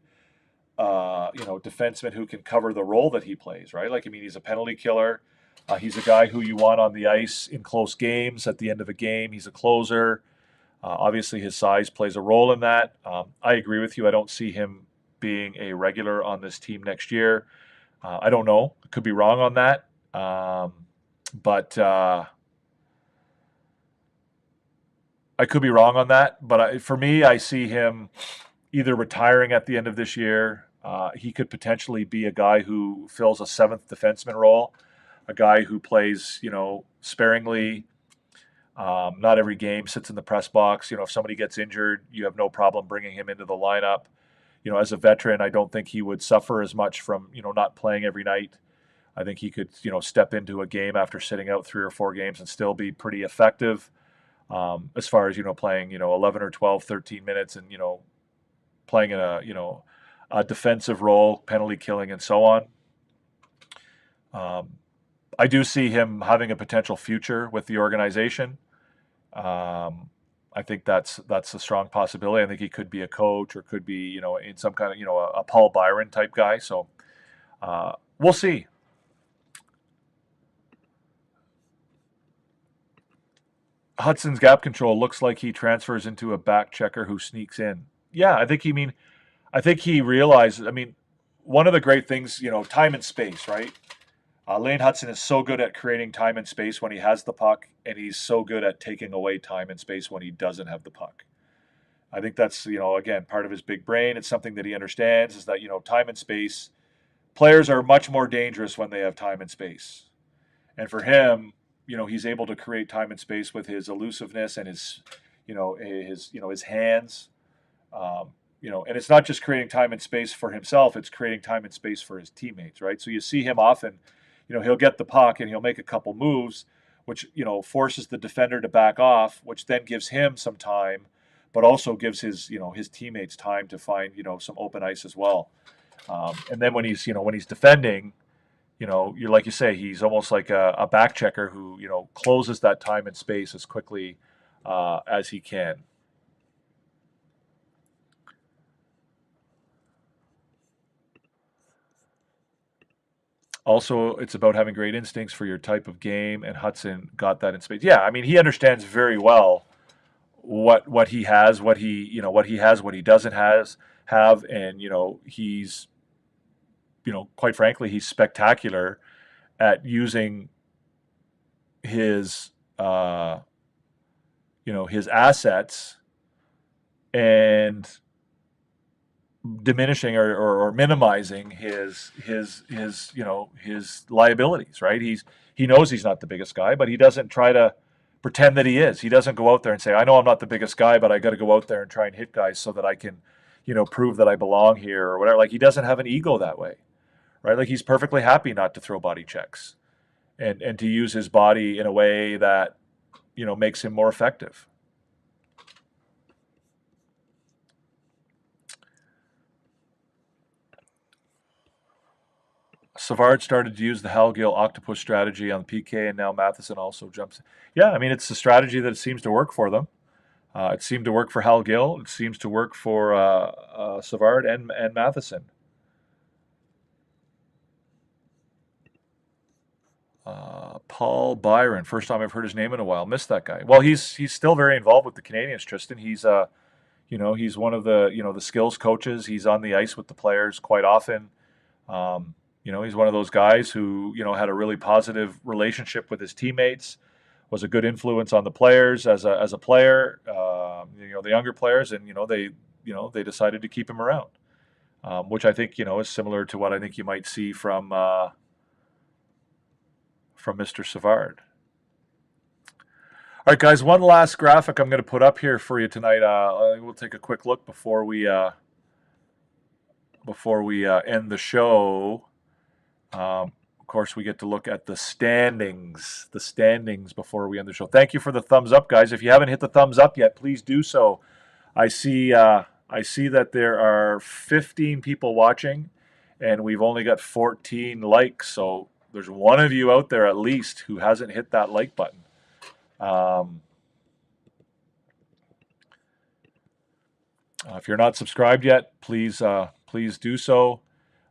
defensemen who can cover the role that he plays, right? Like, I mean, he's a penalty killer. He's a guy who you want on the ice in close games at the end of a game. He's a closer. Obviously, his size plays a role in that. I agree with you. I don't see him being a regular on this team next year. I don't know. I could be wrong on that. But I could be wrong on that. But for me, I see him either retiring at the end of this year. He could potentially be a guy who fills a seventh defenseman role, a guy who plays, sparingly. Not every game sits in the press box. If somebody gets injured, you have no problem bringing him into the lineup. As a veteran, I don't think he would suffer as much from, not playing every night. I think he could, step into a game after sitting out 3 or 4 games and still be pretty effective. As far as, playing, 11 or 12, 13 minutes and, playing in a defensive role, penalty killing and so on. I do see him having a potential future with the organization. I think that's a strong possibility. I think he could be a coach or could be, in some kind of, a Paul Byron type guy. So we'll see. Hudson's gap control looks like he transfers into a back checker who sneaks in. Yeah, I think he realizes, one of the great things, time and space, right? Lane Hudson is so good at creating time and space when he has the puck, and he's so good at taking away time and space when he doesn't have the puck. I think that's, again, part of his big brain. It's something that he understands is that, time and space, players are much more dangerous when they have time and space. And for him, he's able to create time and space with his elusiveness and his hands. And it's not just creating time and space for himself, it's creating time and space for his teammates, right? So you see him often, he'll get the puck and he'll make a couple moves, which, forces the defender to back off, which then gives him some time, but also gives his teammates time to find, some open ice as well. And then when he's defending, you're like you say, he's almost like a back checker who, closes that time and space as quickly as he can. Also, it's about having great instincts for your type of game, and Hudson got that in space. Yeah, he understands very well what he has, what he doesn't have, and he's quite frankly, he's spectacular at using his his assets and diminishing or minimizing his liabilities, right? He knows he's not the biggest guy, but he doesn't try to pretend that he is. He doesn't go out there and say, I know I'm not the biggest guy, but I got to go out there and try and hit guys so that I can, prove that I belong here or whatever. Like, he doesn't have an ego that way, right? Like, he's perfectly happy not to throw body checks and to use his body in a way that, makes him more effective. Savard started to use the Hal Gill octopus strategy on PK, and now Matheson also jumps. Yeah, it's a strategy that seems to work for them. It seemed to work for Hal Gill. It seems to work for Savard and Matheson. Paul Byron, first time I've heard his name in a while. Missed that guy. Well, he's still very involved with the Canadiens, Tristan. He's he's one of the the skills coaches. He's on the ice with the players quite often. He's one of those guys who, had a really positive relationship with his teammates, was a good influence on the players as a player, the younger players, and, they decided to keep him around, which I think, is similar to what I think you might see from Mr. Savard. All right, guys, one last graphic I'm going to put up here for you tonight. We'll take a quick look before we before we end the show, of course, we get to look at the standings before we end the show. Thank you for the thumbs up, guys. If you haven't hit the thumbs up yet, please do so. I see that there are 15 people watching, and we've only got 14 likes. So there's one of you out there at least who hasn't hit that like button. If you're not subscribed yet, please do so.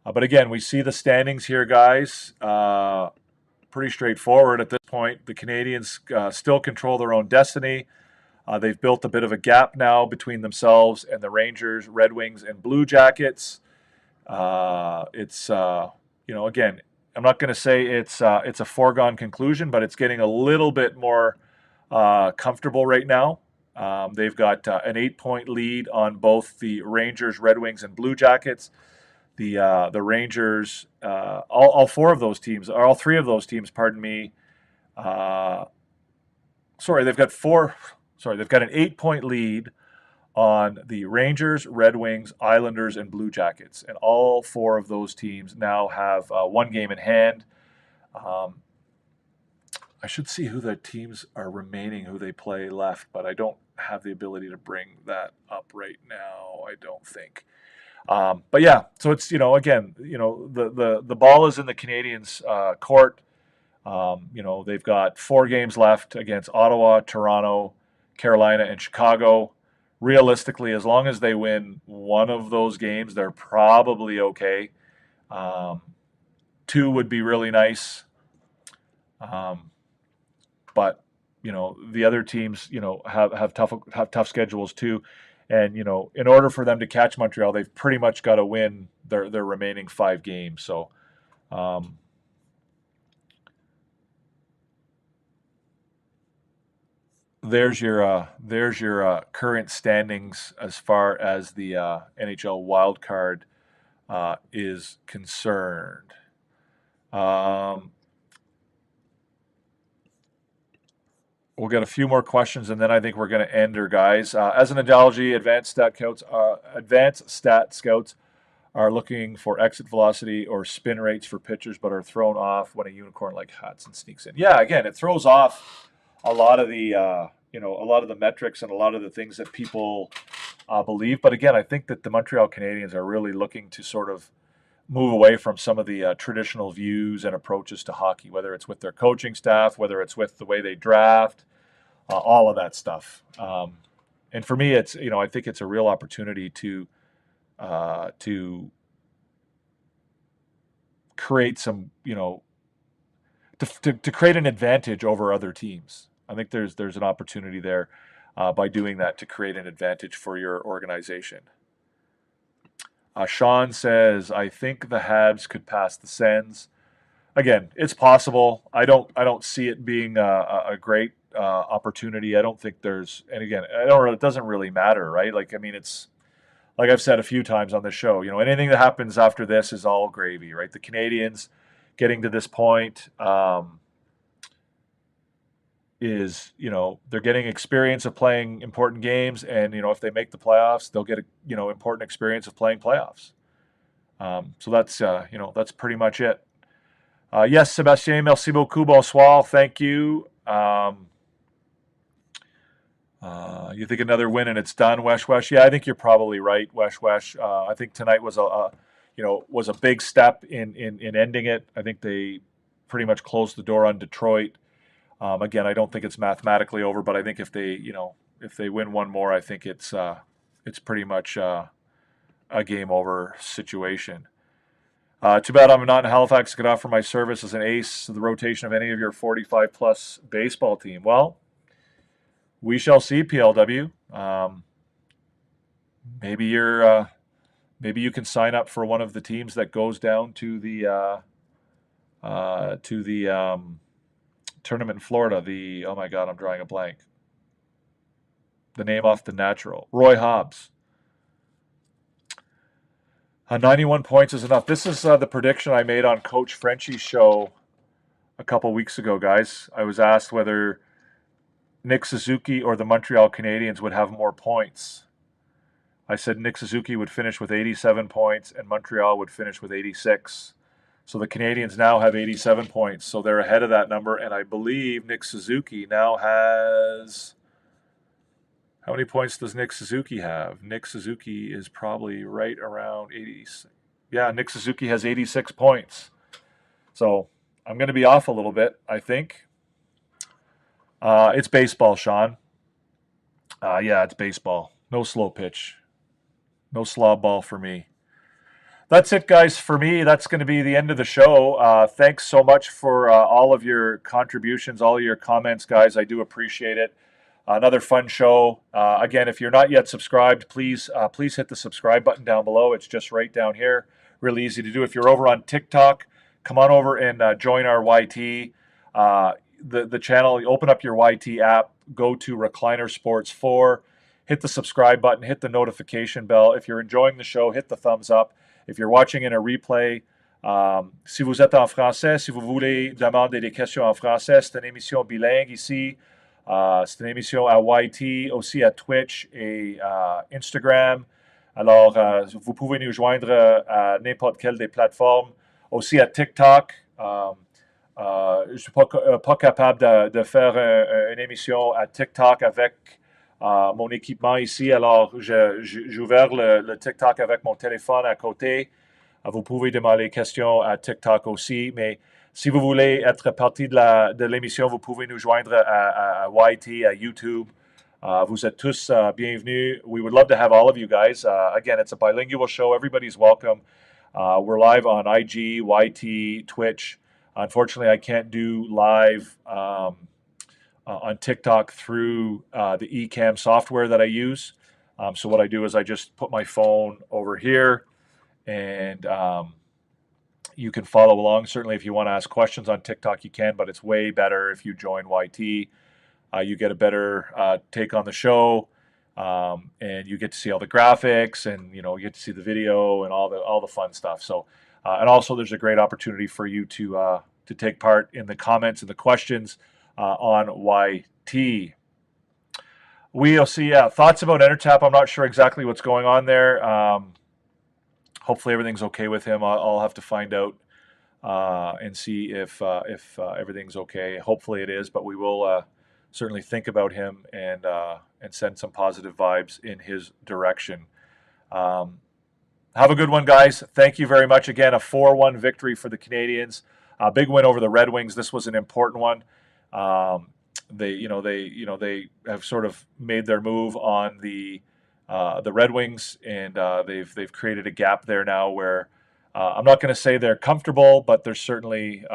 But again, we see the standings here, guys. Pretty straightforward at this point. The Canadiens still control their own destiny. They've built a bit of a gap now between themselves and the Rangers, Red Wings, and Blue Jackets. It's again, I'm not going to say it's a foregone conclusion, but it's getting a little bit more comfortable right now. They've got an 8-point lead on both the Rangers, Red Wings, and Blue Jackets. The Rangers, all three of those teams, pardon me. They've got an 8-point lead on the Rangers, Red Wings, Islanders, and Blue Jackets. And all four of those teams now have one game in hand. I should see who the teams are remaining, who they play left, but I don't have the ability to bring that up right now, I don't think. But yeah, so it's, again, the ball is in the Canadiens' court. They've got 4 games left against Ottawa, Toronto, Carolina, and Chicago. Realistically, as long as they win one of those games, they're probably okay. 2 would be really nice. But the other teams, have tough schedules too. And, in order for them to catch Montreal, they've pretty much got to win their remaining 5 games. So, there's your current standings as far as the NHL wild card is concerned. We'll get a few more questions, and then I think we're going to end her, guys. As an analogy, advanced stat scouts are looking for exit velocity or spin rates for pitchers, but are thrown off when a unicorn like Hudson sneaks in. Yeah, again, it throws off a lot of the a lot of the metrics and a lot of the things that people believe. But again, I think that the Montreal Canadiens are really looking to sort of move away from some of the traditional views and approaches to hockey, whether it's with their coaching staff, whether it's with the way they draft, all of that stuff. And for me, it's, I think it's a real opportunity to create some, to create an advantage over other teams. I think there's an opportunity there by doing that to create an advantage for your organization. Sean says, I think the Habs could pass the Sens. Again, it's possible. I don't see it being a great opportunity. I don't think there's, and again, it doesn't really matter, right? It's like I've said a few times on this show, anything that happens after this is all gravy, right? The Canadiens getting to this point is, they're getting experience of playing important games, and if they make the playoffs, they'll get important experience of playing playoffs. So that's pretty much it. Yes, Sébastien, merci beaucoup, bonsoir, thank you. You think another win and it's done, Wesh? Yeah, I think you're probably right, Wesh. I think tonight was a big step in ending it. I think they pretty much closed the door on Detroit. Again, I don't think it's mathematically over, but I think if they win one more, I think it's pretty much a game over situation. Too bad I'm not in Halifax. I could offer my service as an ace to the rotation of any of your 45-plus baseball team. Well, we shall see, PLW. Maybe you can sign up for one of the teams that goes down to the tournament in Florida. Oh my God, I'm drawing a blank. The name off the natural. Roy Hobbs. 91 points is enough. This is the prediction I made on Coach Frenchie's show a couple weeks ago, guys. I was asked whether Nick Suzuki or the Montreal Canadiens would have more points. I said Nick Suzuki would finish with 87 points and Montreal would finish with 86. So the Canadiens now have 87 points. So they're ahead of that number. And I believe Nick Suzuki now has... How many points does Nick Suzuki have? Nick Suzuki is probably right around 86. Yeah, Nick Suzuki has 86 points. So I'm going to be off a little bit, I think. It's baseball, Sean. Yeah, it's baseball. No slow pitch. No slob ball for me. That's it, guys, for me. That's going to be the end of the show. Thanks so much for all of your contributions, all of your comments, guys. I do appreciate it. Another fun show. Again, if you're not yet subscribed, please hit the subscribe button down below. It's just right down here. Really easy to do. If you're over on TikTok, come on over and join our YT. The channel, open up your YT app, go to Recliner Sports 4, hit the subscribe button, hit the notification bell. If you're enjoying the show, hit the thumbs up. If you're watching in a replay, si vous êtes en français, si vous voulez demander des questions en français, c'est une émission bilingue ici. C'est une émission à YT, aussi à Twitch et Instagram. Alors, vous pouvez nous joindre à n'importe quelle des plateformes. Aussi à TikTok. Je ne suis pas capable de faire une émission à TikTok avec mon équipement ici. Alors, j'ai ouvert le TikTok avec mon téléphone à côté. Vous pouvez demander des questions à TikTok aussi. Mais si vous voulez être partie de l'émission, vous pouvez nous joindre à YT, à YouTube. Vous êtes tous bienvenus. We would love to have all of you guys. Again, it's a bilingual show. Everybody's welcome. We're live on IG, YT, Twitch. Unfortunately, I can't do live on TikTok through the Ecamm software that I use. So what I do is I just put my phone over here and you can follow along. Certainly, if you want to ask questions on TikTok, you can, but it's way better if you join YT. You get a better take on the show, and you get to see all the graphics, and you get to see the video and all the fun stuff. So, and also there's a great opportunity for you to take part in the comments and the questions on YT. We'll see. Thoughts about Entertap? I'm not sure exactly what's going on there. Hopefully everything's okay with him. I'll have to find out and see if everything's okay. Hopefully it is, but we will certainly think about him and send some positive vibes in his direction. Have a good one, guys. Thank you very much. Again, a 4-1 victory for the Canadiens. A big win over the Red Wings. This was an important one. They have sort of made their move on the Red Wings, and they've created a gap there now where I'm not going to say they're comfortable, but there's certainly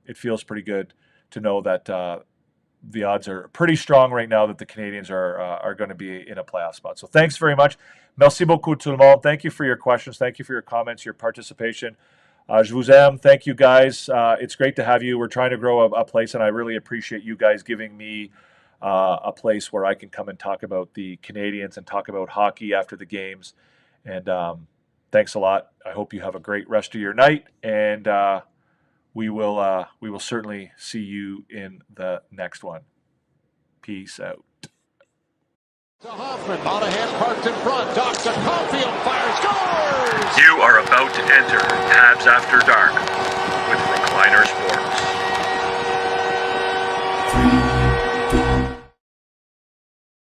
it feels pretty good to know that the odds are pretty strong right now that the Canadiens are going to be in a playoff spot. So thanks very much. Merci beaucoup tout le monde. Thank you for your questions. Thank you for your comments, your participation. Je vous aime. Thank you, guys. It's great to have you. We're trying to grow a place, and I really appreciate you guys giving me a place where I can come and talk about the Canadiens and talk about hockey after the games. And thanks a lot. I hope you have a great rest of your night, and we will certainly see you in the next one. Peace out. To Hoffman, Monahan parked in front, docks a Caulfield, fire, scores! You are about to enter Habs After Dark with Recliner Sports.